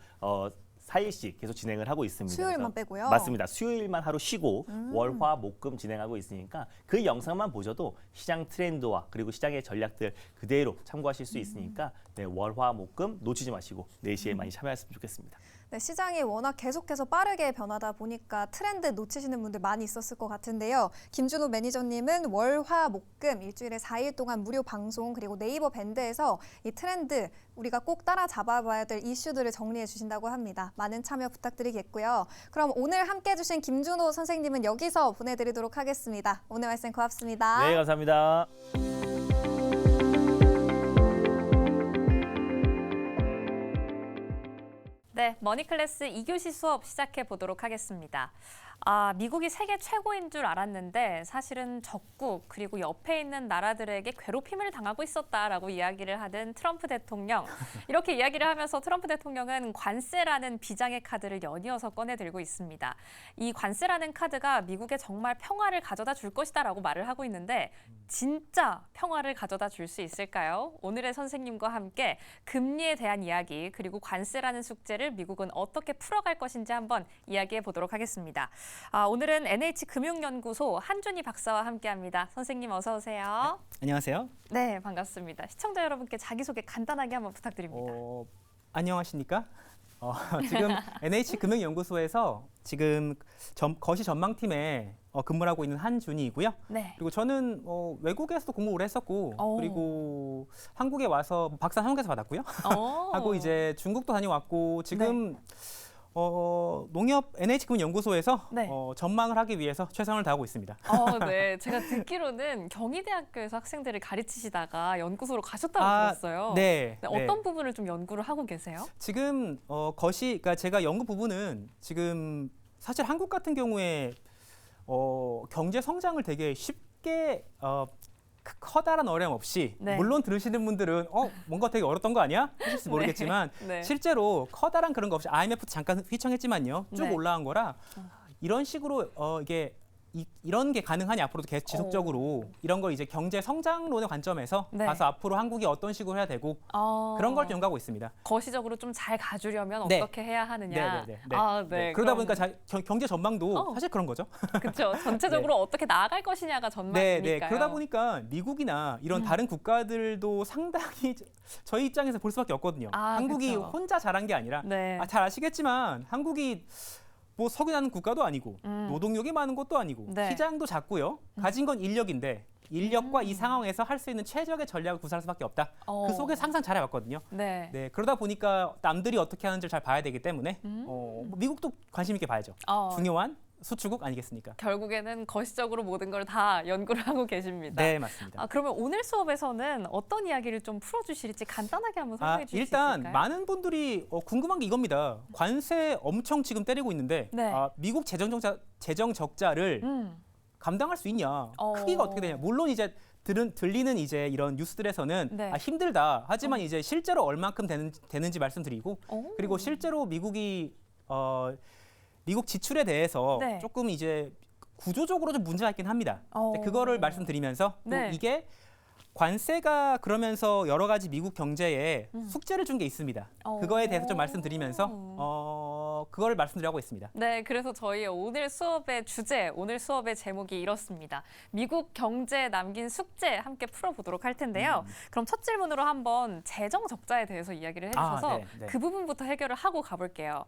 4일씩 계속 진행을 하고 있습니다. 수요일만 그래서 빼고요? 맞습니다. 수요일만 하루 쉬고 월, 화, 목, 금 진행하고 있으니까 그 영상만 보셔도 시장 트렌드와 그리고 시장의 전략들 그대로 참고하실 수 있으니까 네, 월, 화, 목, 금 놓치지 마시고 4시에 많이 참여하셨으면 좋겠습니다. 네, 시장이 워낙 계속해서 빠르게 변하다 보니까 트렌드 놓치시는 분들 많이 있었을 것 같은데요. 김준호 매니저님은 월, 화, 목, 금 일주일에 4일 동안 무료 방송 그리고 네이버 밴드에서 이 트렌드 우리가 꼭 따라잡아봐야 될 이슈들을 정리해 주신다고 합니다. 많은 참여 부탁드리겠고요. 그럼 오늘 함께해 주신 김준호 선생님은 여기서 보내드리도록 하겠습니다. 오늘 말씀 고맙습니다. 네, 감사합니다. 네, 머니클래스 2교시 수업 시작해 보도록 하겠습니다. 미국이 세계 최고인 줄 알았는데 사실은 적국 그리고 옆에 있는 나라들에게 괴롭힘을 당하고 있었다라고 이야기를 하던 트럼프 대통령. 이렇게 이야기를 하면서 트럼프 대통령은 관세라는 비장의 카드를 연이어서 꺼내들고 있습니다. 이 관세라는 카드가 미국에 정말 평화를 가져다 줄 것이다라고 말을 하고 있는데 진짜 평화를 가져다 줄 수 있을까요? 오늘의 선생님과 함께 금리에 대한 이야기 그리고 관세라는 숙제를 미국은 어떻게 풀어갈 것인지 한번 이야기해 보도록 하겠습니다. 오늘은 NH금융연구소 한준희 박사와 함께합니다. 선생님 어서 오세요. 안녕하세요. 네, 반갑습니다. 시청자 여러분께 자기소개 간단하게 한번 부탁드립니다. 안녕하십니까? 지금 NH금융연구소에서 지금 거시 전망팀에 근무를 하고 있는 한준희이고요. 네. 그리고 저는 외국에서도 공부 오래 했었고 그리고 한국에 와서 박사 한국에서 받았고요. 하고 이제 중국도 다녀왔고 지금 농협 NH금융연구소에서 네. 전망을 하기 위해서 최선을 다하고 있습니다. 네. 제가 듣기로는 경희대학교에서 학생들을 가르치시다가 연구소로 가셨다고 들었어요. 네. 어떤 부분을 좀 연구를 하고 계세요? 지금 그러니까 제가 연구 부분은 지금 사실 한국 같은 경우에 경제 성장을 되게 쉽게 커다란 어려움 없이 네. 물론 들으시는 분들은 뭔가 되게 어렵던 거 아니야? 하실지 모르겠지만 네. 실제로 커다란 그런 거 없이 IMF 잠깐 휘청했지만요. 쭉 네. 올라간 거라 이런 식으로 이게 이런 게 가능하냐 앞으로도 계속 지속적으로 이런 걸 이제 경제 성장론의 관점에서 네. 봐서 앞으로 한국이 어떤 식으로 해야 되고 그런 걸 연구하고 있습니다. 거시적으로 좀 잘 가주려면 네. 어떻게 해야 하느냐. 네. 네. 그러다 보니까 경제 전망도 어. 사실 그런 거죠. 그렇죠. 전체적으로 어떻게 나아갈 것이냐가 전망이니까요. 그러다 보니까 미국이나 이런 다른 국가들도 상당히 저희 입장에서 볼 수밖에 없거든요. 한국이 그쵸. 혼자 잘한 게 아니라 네. 잘 아시겠지만 한국이 뭐 석유나는 국가도 아니고 노동력이 많은 것도 아니고 네. 시장도 작고요. 가진 건 인력인데 인력과 이 상황에서 할 수 있는 최적의 전략을 구사할 수밖에 없다. 그 속에서 항상 잘해왔거든요. 네. 그러다 보니까 남들이 어떻게 하는지를 잘 봐야 되기 때문에 미국도 관심 있게 봐야죠. 중요한 수출국 아니겠습니까? 결국에는 거시적으로 모든 걸 다 연구를 하고 계십니다. 네, 맞습니다. 그러면 오늘 수업에서는 어떤 이야기를 좀 풀어주실지 간단하게 한번 설명해 주실 수 일단 있을까요? 많은 분들이 궁금한 게 이겁니다. 관세 엄청 지금 때리고 있는데 네. 미국 재정 적자를 감당할 수 있냐? 크기가 어떻게 되냐? 물론 이제 들리는 이제 이런 뉴스들에서는 네. 힘들다. 하지만 이제 실제로 얼만큼 되는지 말씀드리고 그리고 실제로 미국 지출에 대해서 네. 조금 이제 구조적으로 좀 문제가 있긴 합니다. 그거를 말씀드리면서 또 네. 이게 관세가 그러면서 여러 가지 미국 경제에 숙제를 준 게 있습니다. 그거에 대해서 좀 말씀드리면서 그거를 말씀드리려고 있습니다. 네, 그래서 저희 오늘 수업의 주제, 오늘 수업의 제목이 이렇습니다. 미국 경제에 남긴 숙제 함께 풀어보도록 할 텐데요. 그럼 첫 질문으로 한번 재정 적자에 대해서 이야기를 해주셔서 네. 그 부분부터 해결을 하고 가볼게요.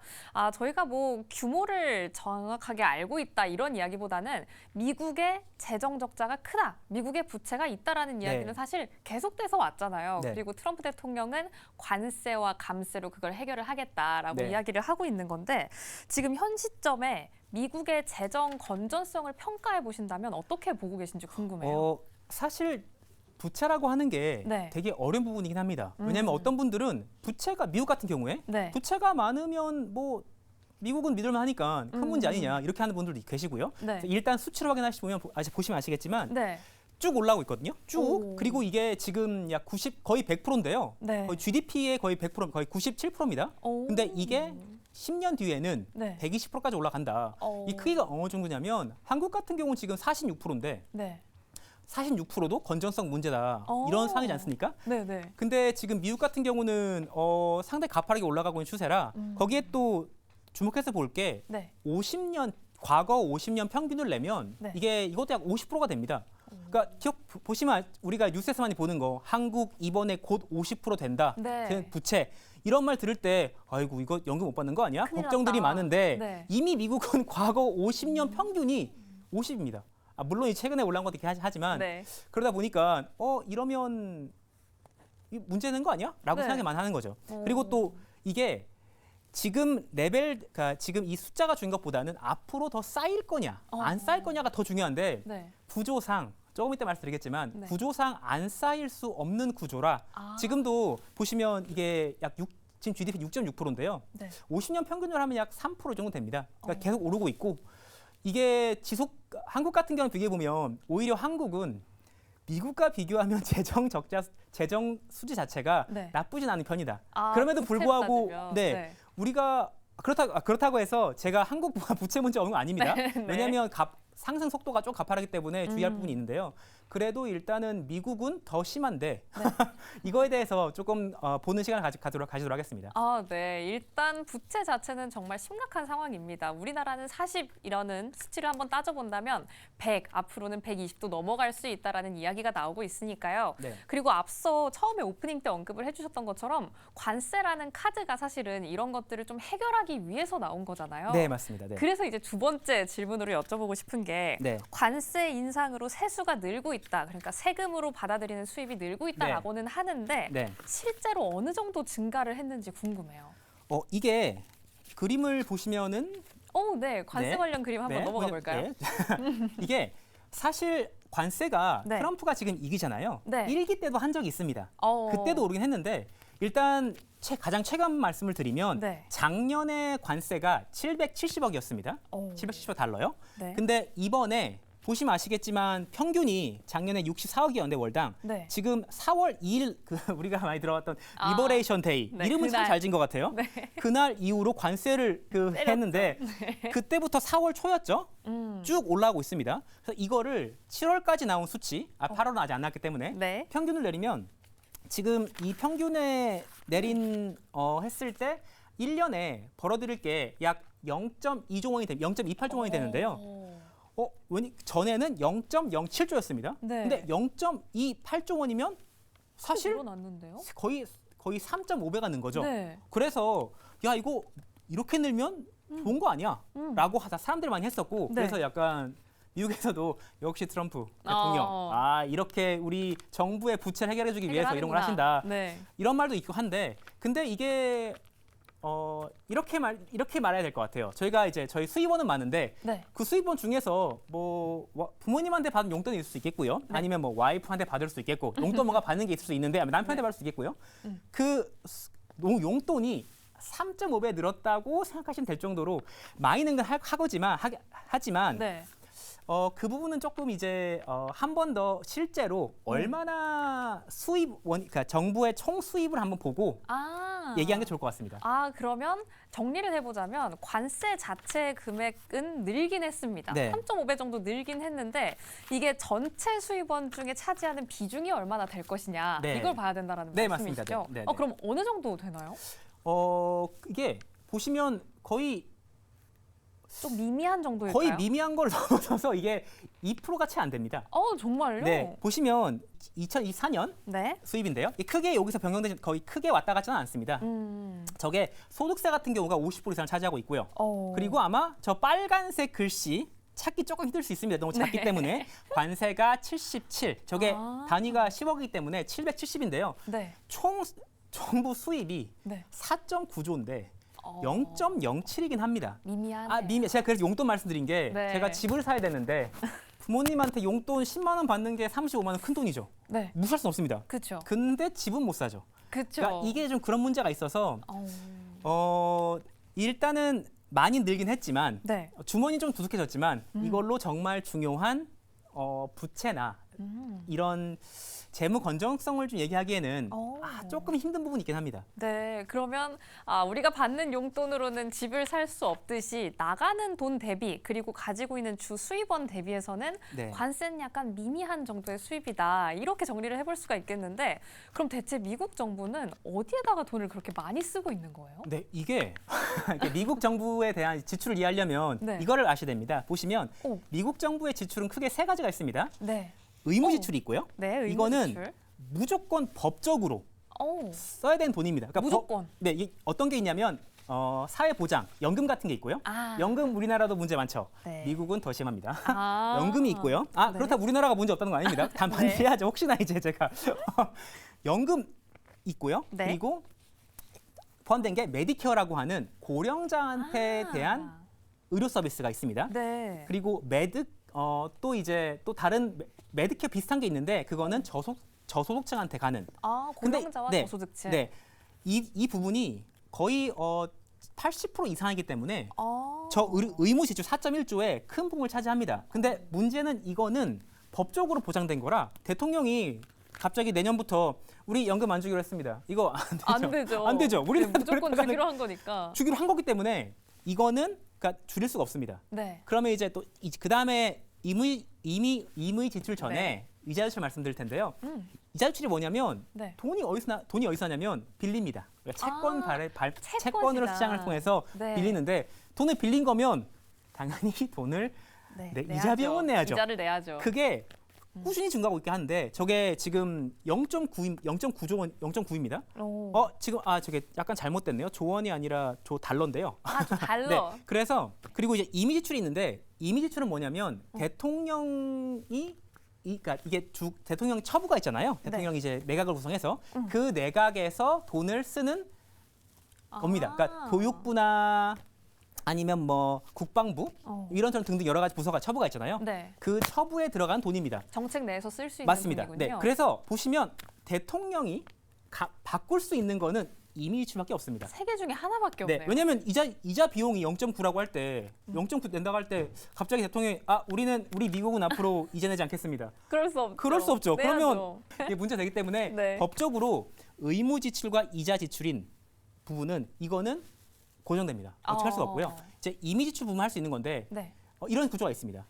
저희가 뭐 규모를 정확하게 알고 있다 이런 이야기보다는 미국의 재정 적자가 크다, 미국의 부채가 있다라는 이야기는 사실 계속돼서 왔잖아요. 네. 그리고 트럼프 대통령은 관세와 감세로 그걸 해결을 하겠다라고 네. 이야기를 하고 있는 건데 지금 현 시점에 미국의 재정 건전성을 평가해 보신다면 어떻게 보고 계신지 궁금해요. 사실 부채라고 하는 게 네. 되게 어려운 부분이긴 합니다. 왜냐하면 어떤 분들은 부채가 미국 같은 경우에 네. 부채가 많으면 뭐 미국은 믿을만 하니까 큰 문제 아니냐 이렇게 하는 분들도 계시고요. 네. 일단 수치로 확인하시면 보시면 아시겠지만 네. 쭉 올라오고 있거든요. 쭉. 오. 그리고 이게 지금 약 90 거의 100%인데요. 네. 거의 GDP의 거의 100% 거의 97%입니다. 오. 근데 이게 10년 뒤에는 네. 120%까지 올라간다. 오. 이 크기가 어느 정도냐면 한국 같은 경우는 지금 46%인데 네. 46%도 건전성 문제다. 이런 상황이지 않습니까? 네, 네. 근데 지금 미국 같은 경우는 상당히 가파르게 올라가고 있는 추세라 거기에 또 주목해서 볼 게 네. 50년 과거 50년 평균을 내면 네. 이것도 약 50%가 됩니다. 그러니까 보시면 우리가 뉴스에서 많이 보는 거 한국 이번에 곧 50% 된다. 네. 부채 이런 말 들을 때 아이고 이거 연금 못 받는 거 아니야? 큰일 걱정들이 났다. 많은데 네. 이미 미국은 과거 50년 평균이 50입니다. 물론 이 최근에 올라온 것도 있긴 하지만 네. 그러다 보니까 이러면 문제는 거 아니야? 라고 네. 생각이 많이 하는 거죠. 그리고 또 이게 지금 그러니까 지금 이 숫자가 중요한 것보다는 앞으로 더 쌓일 거냐, 안 쌓일 거냐가 더 중요한데 네. 구조상 조금 이따 말씀드리겠지만 네. 구조상 안 쌓일 수 없는 구조라 지금도 보시면 이게 지금 GDP 6.6%인데요. 네. 50년 평균으로 하면 약 3% 정도 됩니다. 그러니까 계속 오르고 있고 이게 한국 같은 경우 비교해 보면 오히려 한국은 미국과 비교하면 재정 수지 자체가 네. 나쁘진 않은 편이다. 아, 그럼에도 부채로 불구하고 따지면. 네. 우리가 그렇다고 해서 제가 한국 부채 문제 없는 건 아닙니다. 네. 왜냐하면 상승 속도가 좀 가파르기 때문에 주의할 부분이 있는데요. 그래도 일단은 미국은 더 심한데 이거에 대해서 조금 보는 시간을 가지도록 하겠습니다. 아, 네. 일단 부채 자체는 정말 심각한 상황입니다. 우리나라는 40이라는 수치를 한번 따져본다면 100, 앞으로는 120도 넘어갈 수 있다라는 이야기가 나오고 있으니까요. 네. 그리고 앞서 처음에 오프닝 때 언급을 해주셨던 것처럼 관세라는 카드가 사실은 이런 것들을 좀 해결하기 위해서 나온 거잖아요. 네, 맞습니다. 네. 그래서 이제 두 번째 질문으로 여쭤보고 싶은 게 네. 관세 인상으로 세수가 늘고 있다. 그러니까 세금으로 받아들이는 수입이 늘고 있다라고는 하는데 네. 실제로 어느 정도 증가를 했는지 궁금해요. 이게 그림을 보시면은 네. 관세 네. 관련 그림 한번 네, 넘어가 볼까요? 네. 이게 사실 관세가 네. 트럼프가 지금 이기잖아요. 네. 1기 때도 한 적이 있습니다. 어. 그때도 오르긴 했는데 일단 가장 최근 말씀을 드리면 네. 작년에 관세가 770억이었습니다. 770억 달러요. 네. 근데 이번에 보시면 아시겠지만 평균이 작년에 64억이었는데 월당 네. 지금 4월 2일 우리가 많이 들어봤던 리버레이션 데이 네, 이름은 참 그날. 잘 지은 것 같아요. 네. 그날 이후로 관세를 했는데 그때부터 4월 초였죠. 쭉 올라가고 있습니다. 그래서 이거를 7월까지 나온 수치, 8월은 아직 안 나왔기 때문에 네. 평균을 내리면 지금 이 평균에 내린 했을 때 1년에 벌어들일 게 약 0.2조 원이 0.28조 원이 되는데요. 전에는 0.07조였습니다. 네. 근데 0.28조 원이면 사실 늘어났는데요? 거의 3.5배가 는 거죠. 네. 그래서 야 이거 이렇게 늘면 좋은 거 아니야? 라고 사람들이 많이 했었고 네. 그래서 약간 미국에서도 역시 트럼프 대통령 이렇게 우리 정부의 부채를 해결해 주기 위해서 이런 걸 해결하는구나. 하신다. 네. 이런 말도 있고 한데 근데 이게 이렇게 말해야 될 것 같아요. 저희가 이제 저희 수입원은 많은데 네. 그 수입원 중에서 뭐 부모님한테 받은 용돈이 있을 수 있겠고요. 아니면 뭐 와이프한테 받을 수 있겠고 용돈 뭔가 받는 게 있을 수 있는데 남편한테 받을 수 있겠고요. 그 용돈이 3.5배 늘었다고 생각하시면 될 정도로 많이 는 건 하지만 네. 그 부분은 조금 이제 한 번 더 실제로 얼마나 그러니까 정부의 총 수입을 한번 보고 얘기하는 게 좋을 것 같습니다. 그러면 정리를 해보자면 관세 자체 금액은 늘긴 했습니다. 네. 3.5배 정도 늘긴 했는데 이게 전체 수입원 중에 차지하는 비중이 얼마나 될 것이냐 네. 이걸 봐야 된다는 네, 말씀이시죠? 맞습니다. 네, 네. 그럼 어느 정도 되나요? 이게 보시면 거의 좀 미미한 정도일까요? 거의 미미한 걸 넘어서서 이게 2%가 채 안 됩니다. 정말요? 네, 보시면 2024년 네. 수입인데요. 크게 여기서 변경되지 거의 크게 왔다 갔지는 않습니다. 저게 소득세 같은 경우가 50% 이상을 차지하고 있고요. 그리고 아마 저 빨간색 글씨 찾기 조금 힘들 수 있습니다. 너무 작기 때문에 관세가 77. 저게 단위가 10억이기 때문에 770인데요. 네. 총 정부 수입이 네. 4.9조인데 0.07이긴 합니다. 미미하네요. 제가 그래서 용돈 말씀드린 게 네. 제가 집을 사야 되는데 부모님한테 용돈 10만 원 받는 게 35만 원 큰 돈이죠. 네. 무시할 수 없습니다. 그렇죠. 근데 집은 못 사죠. 그렇죠. 그러니까 이게 좀 그런 문제가 있어서 일단은 많이 늘긴 했지만 네. 주머니 좀 두둑해졌지만 이걸로 정말 중요한 부채나 이런 재무 건전성을 좀 얘기하기에는 조금 힘든 부분이 있긴 합니다. 네, 그러면 우리가 받는 용돈으로는 집을 살 수 없듯이 나가는 돈 대비 그리고 가지고 있는 주 수입원 대비해서는 네. 관세는 약간 미미한 정도의 수입이다. 이렇게 정리를 해볼 수가 있겠는데 그럼 대체 미국 정부는 어디에다가 돈을 그렇게 많이 쓰고 있는 거예요? 네, 이게 미국 정부에 대한 지출을 이해하려면 네. 이거를 아셔야 됩니다. 보시면 오. 미국 정부의 지출은 크게 세 가지가 있습니다. 네. 의무 지출이 있고요. 네, 의무 이거는 지출. 무조건 법적으로 써야 되는 돈입니다. 그러니까 무조건. 네, 어떤 게 있냐면 사회 보장, 연금 같은 게 있고요. 연금 우리나라도 문제 많죠. 네. 미국은 더 심합니다. 아. 연금이 있고요. 네. 그렇다고 우리나라가 문제 없다는 건 아닙니다. 단반 네. 해야죠. 혹시나 이제 제가 연금 있고요. 네. 그리고 포함된 게 메디케어라고 하는 고령자한테 대한 의료 서비스가 있습니다. 네. 그리고 또 이제 또 다른 메디케어 비슷한 게 있는데 그거는 저소득층한테 가는. 고령자와 네, 저소득층. 네. 이 부분이 거의 80% 이상이기 때문에 의무 지출 4.1조의 큰 부분을 차지합니다. 근데 문제는 이거는 법적으로 보장된 거라 대통령이 갑자기 내년부터 우리 연금 안 주기로 했습니다. 이거 안 되죠. 안 되죠. 우리는 무조건 주기로 한 거니까. 주기로 한 거기 때문에 이거는 그러니까 줄일 수가 없습니다. 네. 그러면 이제 또 그다음에 임의 지출 전에 이자 지출 말씀드릴 텐데요. 이자 지출이 뭐냐면 네. 돈이 어디서 나냐면 빌립니다. 그러니까 채권이다. 채권으로 시장을 통해서 네. 빌리는데 돈을 빌린 거면 당연히 돈을 이자 비용은 내야죠. 이자를 내야죠. 그게 꾸준히 증가하고 있게 하는데 저게 지금 0.9조 원, 0.9입니다. 지금 저게 약간 잘못됐네요. 조원이 아니라 달러인데요. 저 달러. 네, 그래서 그리고 이제 임의 지출이 있는데 임의 지출은 뭐냐면 대통령이 그러니까 이게 대통령 처부가 있잖아요. 대통령이 이제 내각을 구성해서 그 내각에서 돈을 쓰는 겁니다. 그러니까 교육부나 아니면 뭐 국방부 이런저런 등등 여러 가지 부서가 처부가 있잖아요. 네. 그 처부에 들어간 돈입니다. 정책 내에서 쓸 수 있는 맞습니다. 돈이군요. 네, 그래서 보시면 대통령이 바꿀 수 있는 거는 임의 지출밖에 없습니다. 세 개 중에 하나밖에 네, 없네요. 왜냐하면 이자 비용이 0.9라고 할 때 0.9 낸다고 할 때 갑자기 대통령이 우리 미국은 앞으로 이자 내지 않겠습니다. 그럴 수 없죠. 그럴 수 없죠. 내야죠. 그러면 이게 문제 되기 때문에 네. 법적으로 의무 지출과 이자 지출인 부분은 이거는 고정됩니다. 어떻게 할 수가 없고요. 이제 임의 지출 부분 할 수 있는 건데 네. 이런 구조가 있습니다.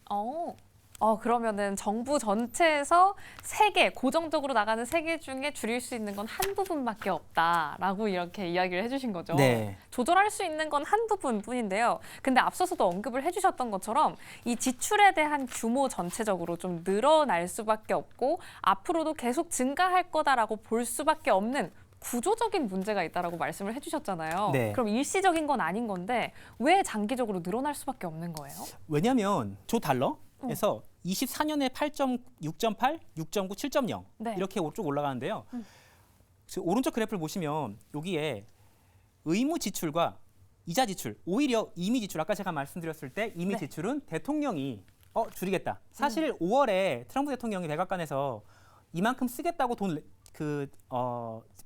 그러면은 정부 전체에서 세 개, 고정적으로 나가는 세 개 중에 줄일 수 있는 건 한 부분밖에 없다라고 이렇게 이야기를 해주신 거죠. 네. 조절할 수 있는 건 한 부분뿐인데요. 근데 앞서서도 언급을 해주셨던 것처럼 이 지출에 대한 규모 전체적으로 좀 늘어날 수밖에 없고 앞으로도 계속 증가할 거다라고 볼 수밖에 없는 구조적인 문제가 있다라고 말씀을 해주셨잖아요. 네. 그럼 일시적인 건 아닌 건데 왜 장기적으로 늘어날 수밖에 없는 거예요? 왜냐하면 달러에서 24년에 8.6.8, 6.9, 7.0 네. 이렇게 쭉 올라가는데요. 지금 오른쪽 그래프를 보시면 여기에 의무 지출과 이자 지출, 오히려 임의 지출 아까 제가 말씀드렸을 때 임의 네. 지출은 대통령이 줄이겠다. 사실 5월에 트럼프 대통령이 백악관에서 이만큼 쓰겠다고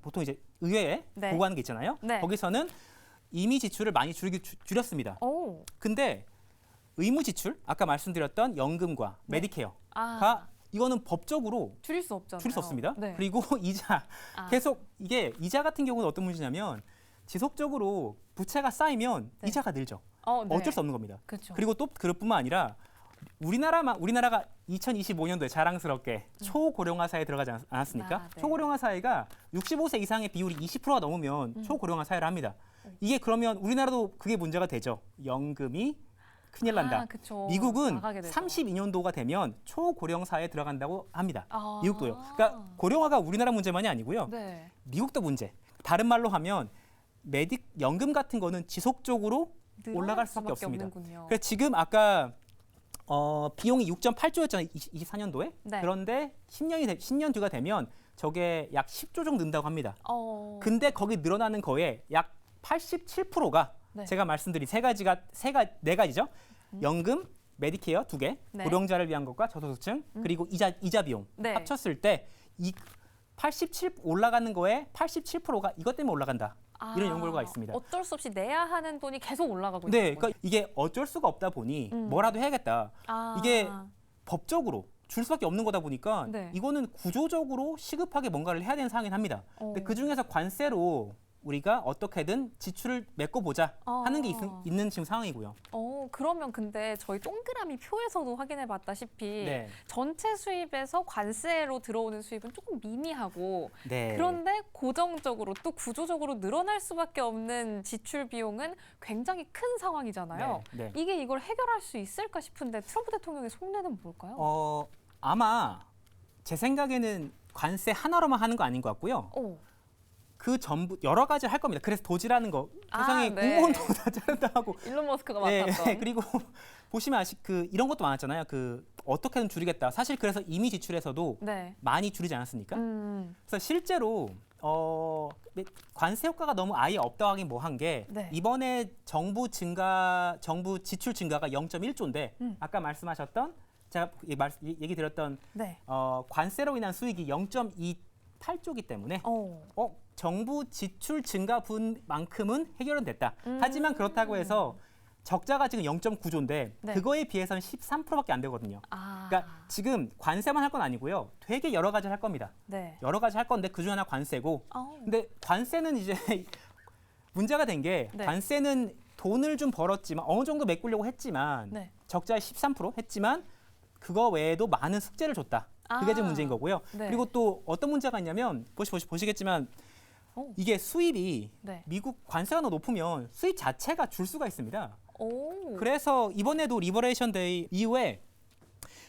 보통 이제 의회에 네. 보고하는 게 있잖아요. 네. 거기서는 임의 지출을 많이 줄였습니다. 근데 의무 지출, 아까 말씀드렸던 연금과 네. 메디케어가 이거는 법적으로 줄일 수 없잖아요. 줄일 수 없습니다. 네. 그리고 이자 계속 이게 이자 같은 경우는 어떤 문제냐면 지속적으로 부채가 쌓이면 네. 이자가 늘죠. 네. 어쩔 수 없는 겁니다. 그렇죠. 그리고 또 그것뿐만 아니라 우리나라가 2025년도에 자랑스럽게 초고령화 사회에 들어가지 않았습니까? 네. 초고령화 사회가 65세 이상의 비율이 20%가 넘으면 초고령화 사회를 합니다. 이게 그러면 우리나라도 그게 문제가 되죠. 연금이 큰일 난다. 그쵸. 미국은 나가게 되죠. 32년도가 되면 초고령 사회에 들어간다고 합니다. 아. 미국도요. 그러니까 고령화가 우리나라 문제만이 아니고요. 네. 미국도 문제. 다른 말로 하면 연금 같은 거는 지속적으로 올라갈 수밖에 없습니다. 없는군요. 그래서 지금 아까 비용이 6.8조였잖아요. 24년도에. 네. 그런데 10년 뒤가 되면 저게 약 10조 정도 는다고 합니다. 근데 거기 늘어나는 거에 약 87%가 네. 제가 말씀드린 네 가지죠. 연금, 메디케어 2개, 네. 고령자를 위한 것과 저소득층, 그리고 이자 비용 네. 합쳤을 때 이 87 올라가는 거에 87%가 이것 때문에 올라간다. 이런 연구가 있습니다. 어쩔 수 없이 내야 하는 돈이 계속 올라가고 네, 있는 거예요. 그러니까 이게 어쩔 수가 없다 보니 뭐라도 해야겠다. 이게 법적으로 줄 수밖에 없는 거다 보니까 네. 이거는 구조적으로 시급하게 뭔가를 해야 되는 상황이긴 합니다. 근데 그 중에서 관세로 우리가 어떻게든 지출을 메꿔보자 하는 게 있는 지금 상황이고요. 그러면 근데 저희 동그라미 표에서도 확인해봤다시피 네. 전체 수입에서 관세로 들어오는 수입은 조금 미미하고 네. 그런데 고정적으로 또 구조적으로 늘어날 수밖에 없는 지출 비용은 굉장히 큰 상황이잖아요. 네. 이게 이걸 해결할 수 있을까 싶은데 트럼프 대통령의 속내는 뭘까요? 아마 제 생각에는 관세 하나로만 하는 거 아닌 것 같고요. 오. 그 전부 여러 가지를 할 겁니다. 그래서 도지라는 거 세상에 네. 공무원도 다 자른다 하고 일론 머스크가 네, 맡았던. 그리고 보시면 그 이런 것도 많았잖아요. 그 어떻게든 줄이겠다. 사실 그래서 이미 지출에서도 네. 많이 줄이지 않았습니까? 그래서 실제로 관세 효과가 너무 아예 없다고 하긴 뭐한 게 네. 이번에 정부 지출 증가가 0.1조인데 아까 말씀하셨던 제가 얘기 드렸던 네. 관세로 인한 수익이 0.28조이기 때문에 정부 지출 증가 분만큼은 해결은 됐다. 하지만 그렇다고 해서 적자가 지금 0.9조인데 네. 그거에 비해서는 13%밖에 안 되거든요. 아. 그러니까 지금 관세만 할 건 아니고요. 되게 여러 가지를 할 겁니다. 네. 여러 가지 할 건데 그중 하나 관세고. 근데 관세는 이제 문제가 된 게 네. 관세는 돈을 좀 벌었지만 어느 정도 메꾸려고 했지만 네. 적자의 13% 했지만 그거 외에도 많은 숙제를 줬다. 그게 지금 문제인 거고요. 네. 그리고 또 어떤 문제가 있냐면 보시겠지만 이게 수입이 네. 미국 관세가 너무 높으면 수입 자체가 줄 수가 있습니다. 오. 그래서 이번에도 리버레이션 데이 이후에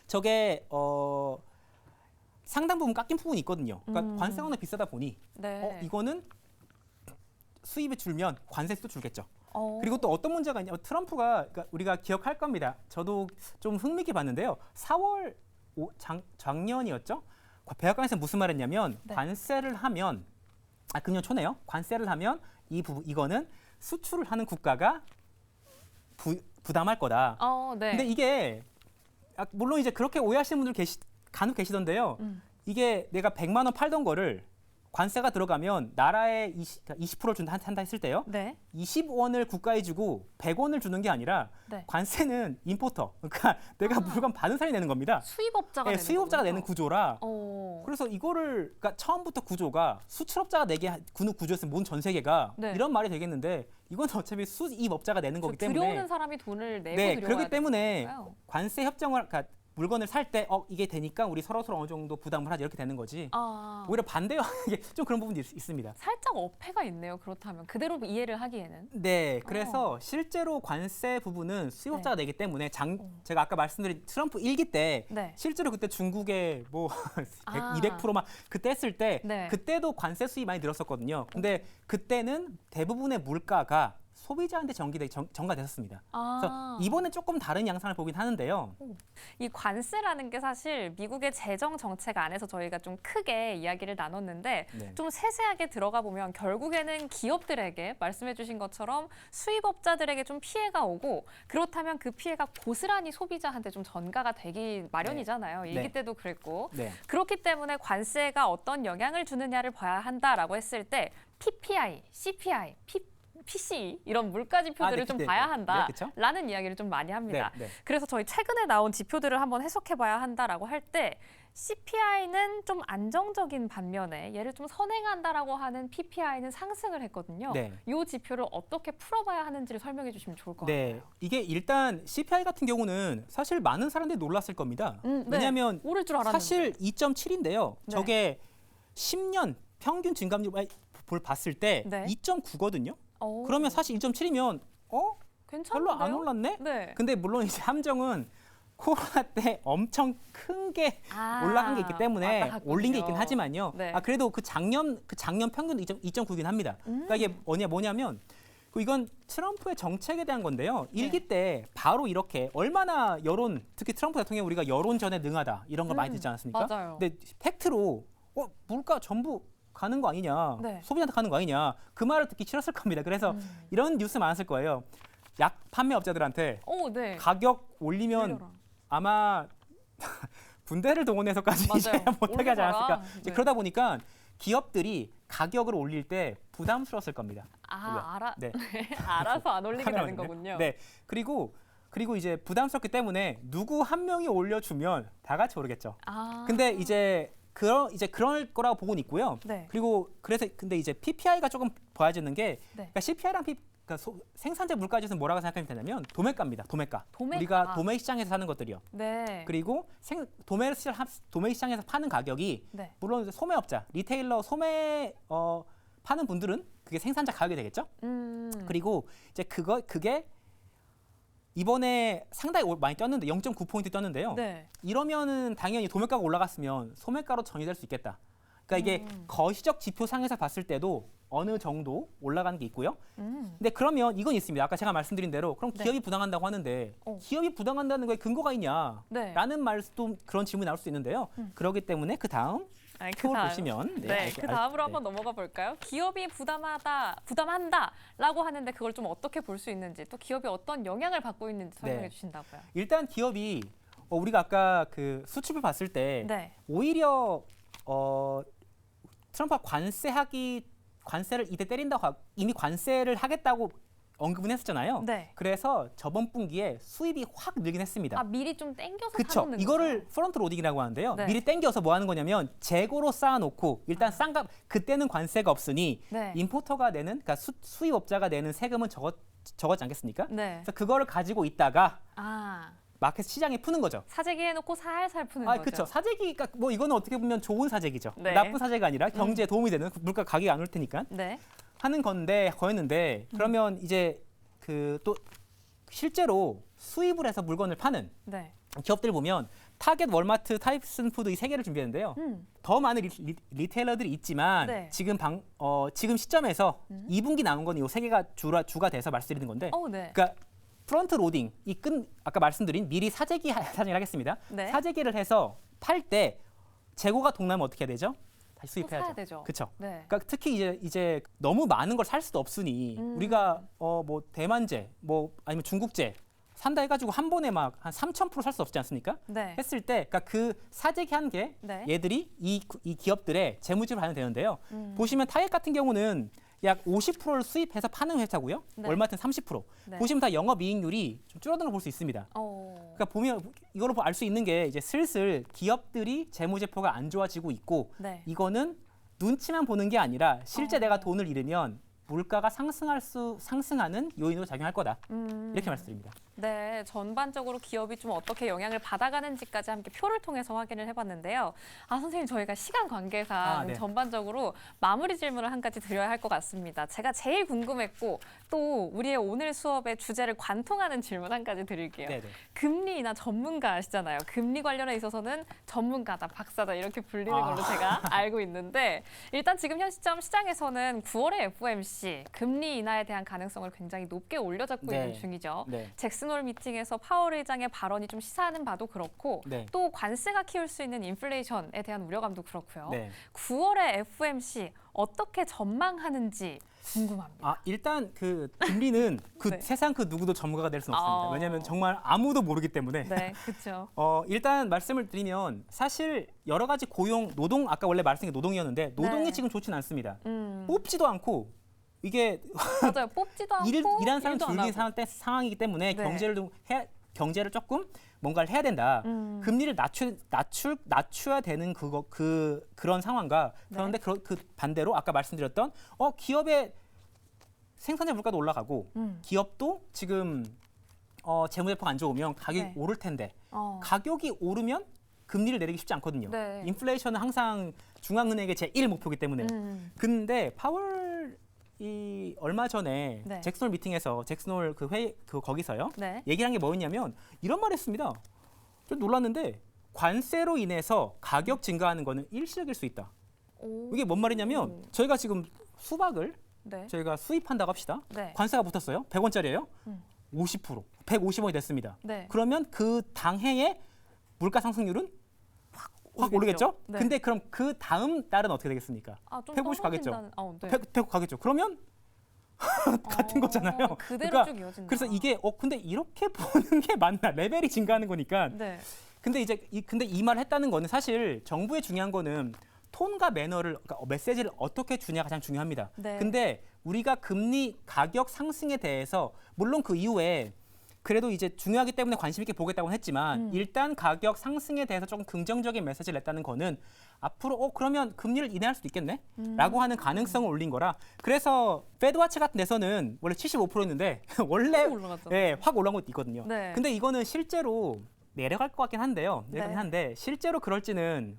저게 상당 부분 깎인 부분이 있거든요. 그러니까 관세가 너무 비싸다 보니 네. 이거는 수입이 줄면 관세도 줄겠죠. 어. 그리고 또 어떤 문제가 있냐면 트럼프가 그러니까 우리가 기억할 겁니다. 저도 좀 흥미있게 봤는데요. 4월 작년이었죠. 백악관에서 무슨 말했냐면 네. 관세를 하면 금년 초네요. 관세를 하면 이거는 수출을 하는 국가가 부담할 거다. 네. 근데 이게 물론 이제 그렇게 오해하시는 분들 간혹 계시던데요. 이게 내가 100만 원 팔던 거를 관세가 들어가면 나라에 20%를 한다 했을 때요. 네. 20원을 국가에 주고 100원을 주는 게 아니라 네. 관세는 임포터. 그러니까 내가 물건 받은 사람이 내는 겁니다. 수입업자가 네, 내는 수입업자가 거군요. 내는 구조라. 어. 그래서 이거를 그러니까 처음부터 구조가 수출업자가 내게 구조였으면 모든 전 세계가 네. 이런 말이 되겠는데 이건 어차피 수입업자가 내는 거기 때문에 들여오는 사람이 돈을 내고 네, 들여와야 그렇기 때문에 되는 거예요. 관세 협정을 그러니까 물건을 살 때 이게 되니까 우리 서로 어느 정도 부담을 하자 이렇게 되는 거지. 오히려 반대하는 게 좀 그런 부분도 있습니다. 살짝 어폐가 있네요. 그렇다면 그대로 이해를 하기에는. 네, 그래서 실제로 관세 부분은 수입업자가 내기 때문에 제가 아까 말씀드린 트럼프 1기 때 네. 실제로 그때 중국에 뭐 200% 200%막 그때 했을 때 네. 그때도 관세 수입 많이 늘었었거든요. 근데 그때는 대부분의 물가가 소비자한테 전가됐었습니다. 그래서 이번에 조금 다른 양상을 보긴 하는데요. 이 관세라는 게 사실 미국의 재정 정책 안에서 저희가 좀 크게 이야기를 나눴는데 네. 좀 세세하게 들어가 보면 결국에는 기업들에게 말씀해 주신 것처럼 수입업자들에게 좀 피해가 오고 그렇다면 그 피해가 고스란히 소비자한테 좀 전가가 되기 마련이잖아요. 네. 일기 때도 그랬고. 네. 그렇기 때문에 관세가 어떤 영향을 주느냐를 봐야 한다라고 했을 때 PPI, CPI, PC 이런 물가 지표들을 네, 좀 네, 봐야 네, 그쵸? 한다라는 이야기를 좀 많이 합니다. 네, 네. 그래서 저희 최근에 나온 지표들을 한번 해석해봐야 한다라고 할 때 CPI는 좀 안정적인 반면에 얘를 좀 선행한다라고 하는 PPI는 상승을 했거든요. 네. 이 지표를 어떻게 풀어봐야 하는지를 설명해 주시면 좋을 것 네, 같아요. 이게 일단 CPI 같은 경우는 사실 많은 사람들이 놀랐을 겁니다. 네. 왜냐하면 오를 줄 알았는데. 사실 2.7인데요. 네. 저게 10년 평균 증감률 봤을 때 네. 2.9거든요. 오, 그러면 사실 1.7이면 괜찮은데요? 별로 안 올랐네? 네. 근데 물론 이제 함정은 코로나 때 엄청 큰 게 올라간 게 있기 때문에 왔다 갔군요. 올린 게 있긴 하지만요. 네. 그래도 그 작년 평균 2.9긴 합니다. 그러니까 이게 뭐냐면 이건 트럼프의 정책에 대한 건데요. 네. 일기 때 바로 이렇게 얼마나 특히 트럼프 대통령 우리가 여론전에 능하다 이런 걸 많이 듣지 않았습니까? 맞아요. 근데 팩트로 물가 전부 가는 거 아니냐, 네. 소비자한테 가는 거 아니냐 그 말을 듣기 싫었을 겁니다. 그래서 이런 뉴스 많았을 거예요. 약 판매업자들한테 네. 가격 올리면 올려라. 아마 군대를 동원해서까지 이제 맞아요. 못하게 하지 않았을까. 올려라. 이제 네. 그러다 보니까 기업들이 가격을 올릴 때 부담스러웠을 겁니다. 네. 알아서 안 올리게 되는 카메라거든요. 거군요. 네. 그리고 이제 부담스럽기 때문에 누구 한 명이 올려주면 다 같이 오르겠죠. 근데 이제 그럴 거라고 보고는 있고요. 네. 그리고 근데 이제 PPI가 조금 보여지는 게 네. 그러니까 CPI랑 그러니까 생산자 물가지수는 뭐라고 생각하면 되냐면 도매가입니다. 도매가. 도매가. 우리가 도매 시장에서 사는 것들이요. 네. 그리고 도매 시장에서 파는 가격이 네. 물론 이제 소매업자, 리테일러 소매 파는 분들은 그게 생산자 가격이 되겠죠. 그리고 이제 그게 이번에 상당히 많이 뛰었는데 0.9포인트 뛰었는데요. 네. 이러면은 당연히 도매가가 올라갔으면 소매가로 전이될 수 있겠다. 그러니까 이게 거시적 지표상에서 봤을 때도 어느 정도 올라가는 게 있고요. 근데 그러면 이건 있습니다. 아까 제가 말씀드린 대로 그럼 네. 기업이 부당한다고 하는데 기업이 부당한다는 거에 근거가 있냐? 네. 라는 말도 그런 질문이 나올 수 있는데요. 그렇기 때문에 그 다음 표를 보시면 네, 그 다음으로 한번 넘어가 볼까요? 기업이 부담한다라고 하는데 그걸 좀 어떻게 볼 수 있는지, 또 기업이 어떤 영향을 받고 있는지 설명해 네. 주신다고요. 일단 기업이 우리가 아까 그 수출을 봤을 때 네. 오히려 트럼프가 관세를 이때 때린다고 이미 관세를 하겠다고 언급은 했었잖아요. 네. 그래서 저번 분기에 수입이 확 늘긴 했습니다. 아, 미리 좀 땡겨서 그렇죠. 사놓는 이거를 거죠? 프론트 로딩이라고 하는데요. 네. 미리 땡겨서 뭐 하는 거냐면 재고로 쌓아놓고 일단 싼 값 그때는 관세가 없으니 네. 임포터가 내는 그러니까 수입업자가 내는 세금은 적었지 않겠습니까? 네. 그래서 그거를 가지고 있다가 아, 마켓 시장에 푸는 거죠. 사재기 해놓고 살살 푸는 아, 거죠. 그렇죠. 사재기가 뭐 이거는 어떻게 보면 좋은 사재기죠. 네. 나쁜 사재가 아니라 경제에 도움이 되는 물가 가격이 안 올 테니까 네. 하는 거였는데 그러면 이제 그 또 실제로 수입을 해서 물건을 파는 네. 기업들 보면 타겟, 월마트, 타이슨 푸드 이 세 개를 준비했는데요. 더 많은 리테일러들이 있지만 네. 지금 시점에서 2분기 나온 건 이 세 개가 주가 돼서 말씀드리는 건데 네. 그러니까 프론트 로딩 아까 말씀드린 미리 사재기를 하겠습니다. 네. 사재기를 해서 팔 때 재고가 동나면 어떻게 해야 되죠? 다시 또 사야 수입해야죠. 되죠. 그렇죠. 네. 그러니까 특히 이제 너무 많은 걸 살 수도 없으니 우리가 뭐 대만제 뭐 아니면 중국제 산다 해가지고 한 번에 막 한 3,000% 살 수 없지 않습니까? 네. 했을 때 그러니까 그 사재기 한 게 네. 얘들이 이 기업들의 재무제표를 반영되는데요. 보시면 타겟 같은 경우는 약 50%를 수입해서 파는 회사고요. 네. 월마트는 30%. 네. 보시면 다 영업이익률이 좀 줄어드는 걸 볼 수 있습니다. 그러니까 보면 이걸로 알 수 있는 게 이제 슬슬 기업들이 재무제표가 안 좋아지고 있고 네. 이거는 눈치만 보는 게 아니라 실제 내가 돈을 잃으면 물가가 상승하는 요인으로 작용할 거다. 이렇게 말씀드립니다. 네, 전반적으로 기업이 좀 어떻게 영향을 받아가는지까지 함께 표를 통해서 확인을 해봤는데요. 아, 선생님, 저희가 시간 관계상 네. 전반적으로 마무리 질문을 한 가지 드려야 할 것 같습니다. 제가 제일 궁금했고 또 우리의 오늘 수업의 주제를 관통하는 질문 한 가지 드릴게요. 네네. 금리 인하 전문가 아시잖아요. 금리 관련에 있어서는 전문가다, 박사다 이렇게 불리는 걸로 제가 알고 있는데 일단 지금 현 시점 시장에서는 9월의 FOMC 금리 인하에 대한 가능성을 굉장히 높게 올려잡고 네. 있는 중이죠. 네. 잭슨홀 미팅에서 파월 의장의 발언이 좀 시사하는 바도 그렇고 네. 또 관세가 키울 수 있는 인플레이션에 대한 우려감도 그렇고요. 네. 9월의 FOMC 어떻게 전망하는지 궁금합니다. 일단 그 금리는 그 네. 세상 그 누구도 전문가가 될 수는 없습니다. 아. 왜냐하면 정말 아무도 모르기 때문에. 네, 그렇죠. 일단 말씀을 드리면 사실 여러 가지 노동 아까 원래 말씀이 노동이었는데 노동이 네. 지금 좋지는 않습니다. 뽑지도 않고 이게 맞아요. 뽑지도 않고 일하는 사람 일도 안 줄기 하고. 상황이기 때문에 네. 경제를 조금 뭔가를 해야 된다. 금리를 낮춰야 되는 그런 상황과 그런데 그 반대로 아까 말씀드렸던 기업의 생산자 물가도 올라가고 기업도 지금 재무제표가 안 좋으면 가격이 네. 오를 텐데 가격이 오르면 금리를 내리기 쉽지 않거든요. 네. 인플레이션은 항상 중앙은행의 제1 목표이기 때문에. 근데 파월이 얼마 전에 네. 잭슨홀 미팅에서 잭슨홀 그 회의 거기서요. 네. 얘기한 게 뭐였냐면 이런 말 했습니다. 좀 놀랐는데 관세로 인해서 가격 증가하는 거는 일시적일 수 있다. 오. 이게 뭔 말이냐면 저희가 지금 수박을 네. 저희가 수입한다고 합시다. 네. 관세가 붙었어요. 100원짜리예요. 50%, 150원이 됐습니다. 네. 그러면 그 당해의 물가 상승률은 확 오르겠죠? 네. 근데 그럼 그 다음 달은 어떻게 되겠습니까? 좀 150 가겠죠? 떨어진다는- 네. 100 가겠죠. 그러면 같은 거잖아요. 그대로 그러니까 쭉 이어진다. 그래서 이게 근데 이렇게 보는 게 맞나? 레벨이 증가하는 거니까. 네. 근데 이 말을 했다는 거는 사실 정부의 중요한 거는 톤과 매너를 그러니까 메시지를 어떻게 주냐 가장 중요합니다. 네. 근데 우리가 금리 가격 상승에 대해서 물론 그 이후에 그래도 이제 중요하기 때문에 관심 있게 보겠다고는 했지만 일단 가격 상승에 대해서 조금 긍정적인 메시지를 냈다는 거는 앞으로 그러면 금리를 인하할 수도 있겠네? 라고 하는 가능성을 올린 거라 그래서 페드와치 같은 데서는 원래 75%였는데 원래 확 올라갔잖아요. 확 올라간 것도 있거든요. 네. 근데 이거는 실제로 내려갈 것 같긴 한데요. 네. 실제로 그럴지는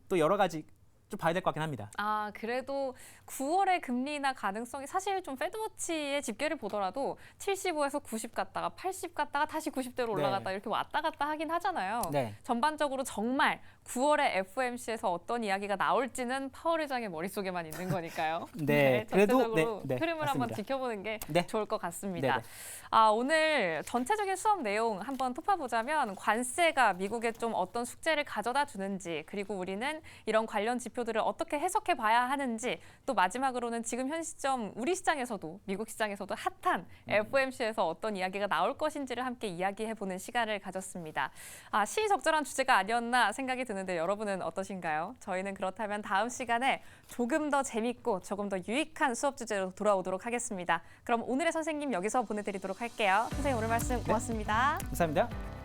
또 여러 가지 좀 봐야 될 것 같긴 합니다. 아, 그래도 9월의 금리 인하 가능성이 사실 좀 페드워치의 집계를 보더라도 75에서 90 갔다가 80 갔다가 다시 90대로 올라갔다 이렇게 왔다 갔다 하긴 하잖아요. 네. 전반적으로 정말 9월에 FOMC에서 어떤 이야기가 나올지는 파월 의장의 머릿속에만 있는 거니까요. 네, 그래도 전체적으로 네, 흐름을 맞습니다. 한번 지켜보는 게 네. 좋을 것 같습니다. 네네. 아, 오늘 전체적인 수업 내용 한번 톱파보자면 관세가 미국에 좀 어떤 숙제를 가져다 주는지, 그리고 우리는 이런 관련 지표들을 어떻게 해석해 봐야 하는지, 또 마지막으로는 지금 현 시점 우리 시장에서도 미국 시장에서도 핫한 FOMC에서 어떤 이야기가 나올 것인지를 함께 이야기해보는 시간을 가졌습니다. 아, 시의적절한 주제가 아니었나 생각이 드는데 여러분은 어떠신가요? 저희는 그렇다면 다음 시간에 조금 더 재밌고 조금 더 유익한 수업 주제로 돌아오도록 하겠습니다. 그럼 오늘의 선생님 여기서 보내드리도록 할게요. 선생님 오늘 말씀 고맙습니다. 감사합니다.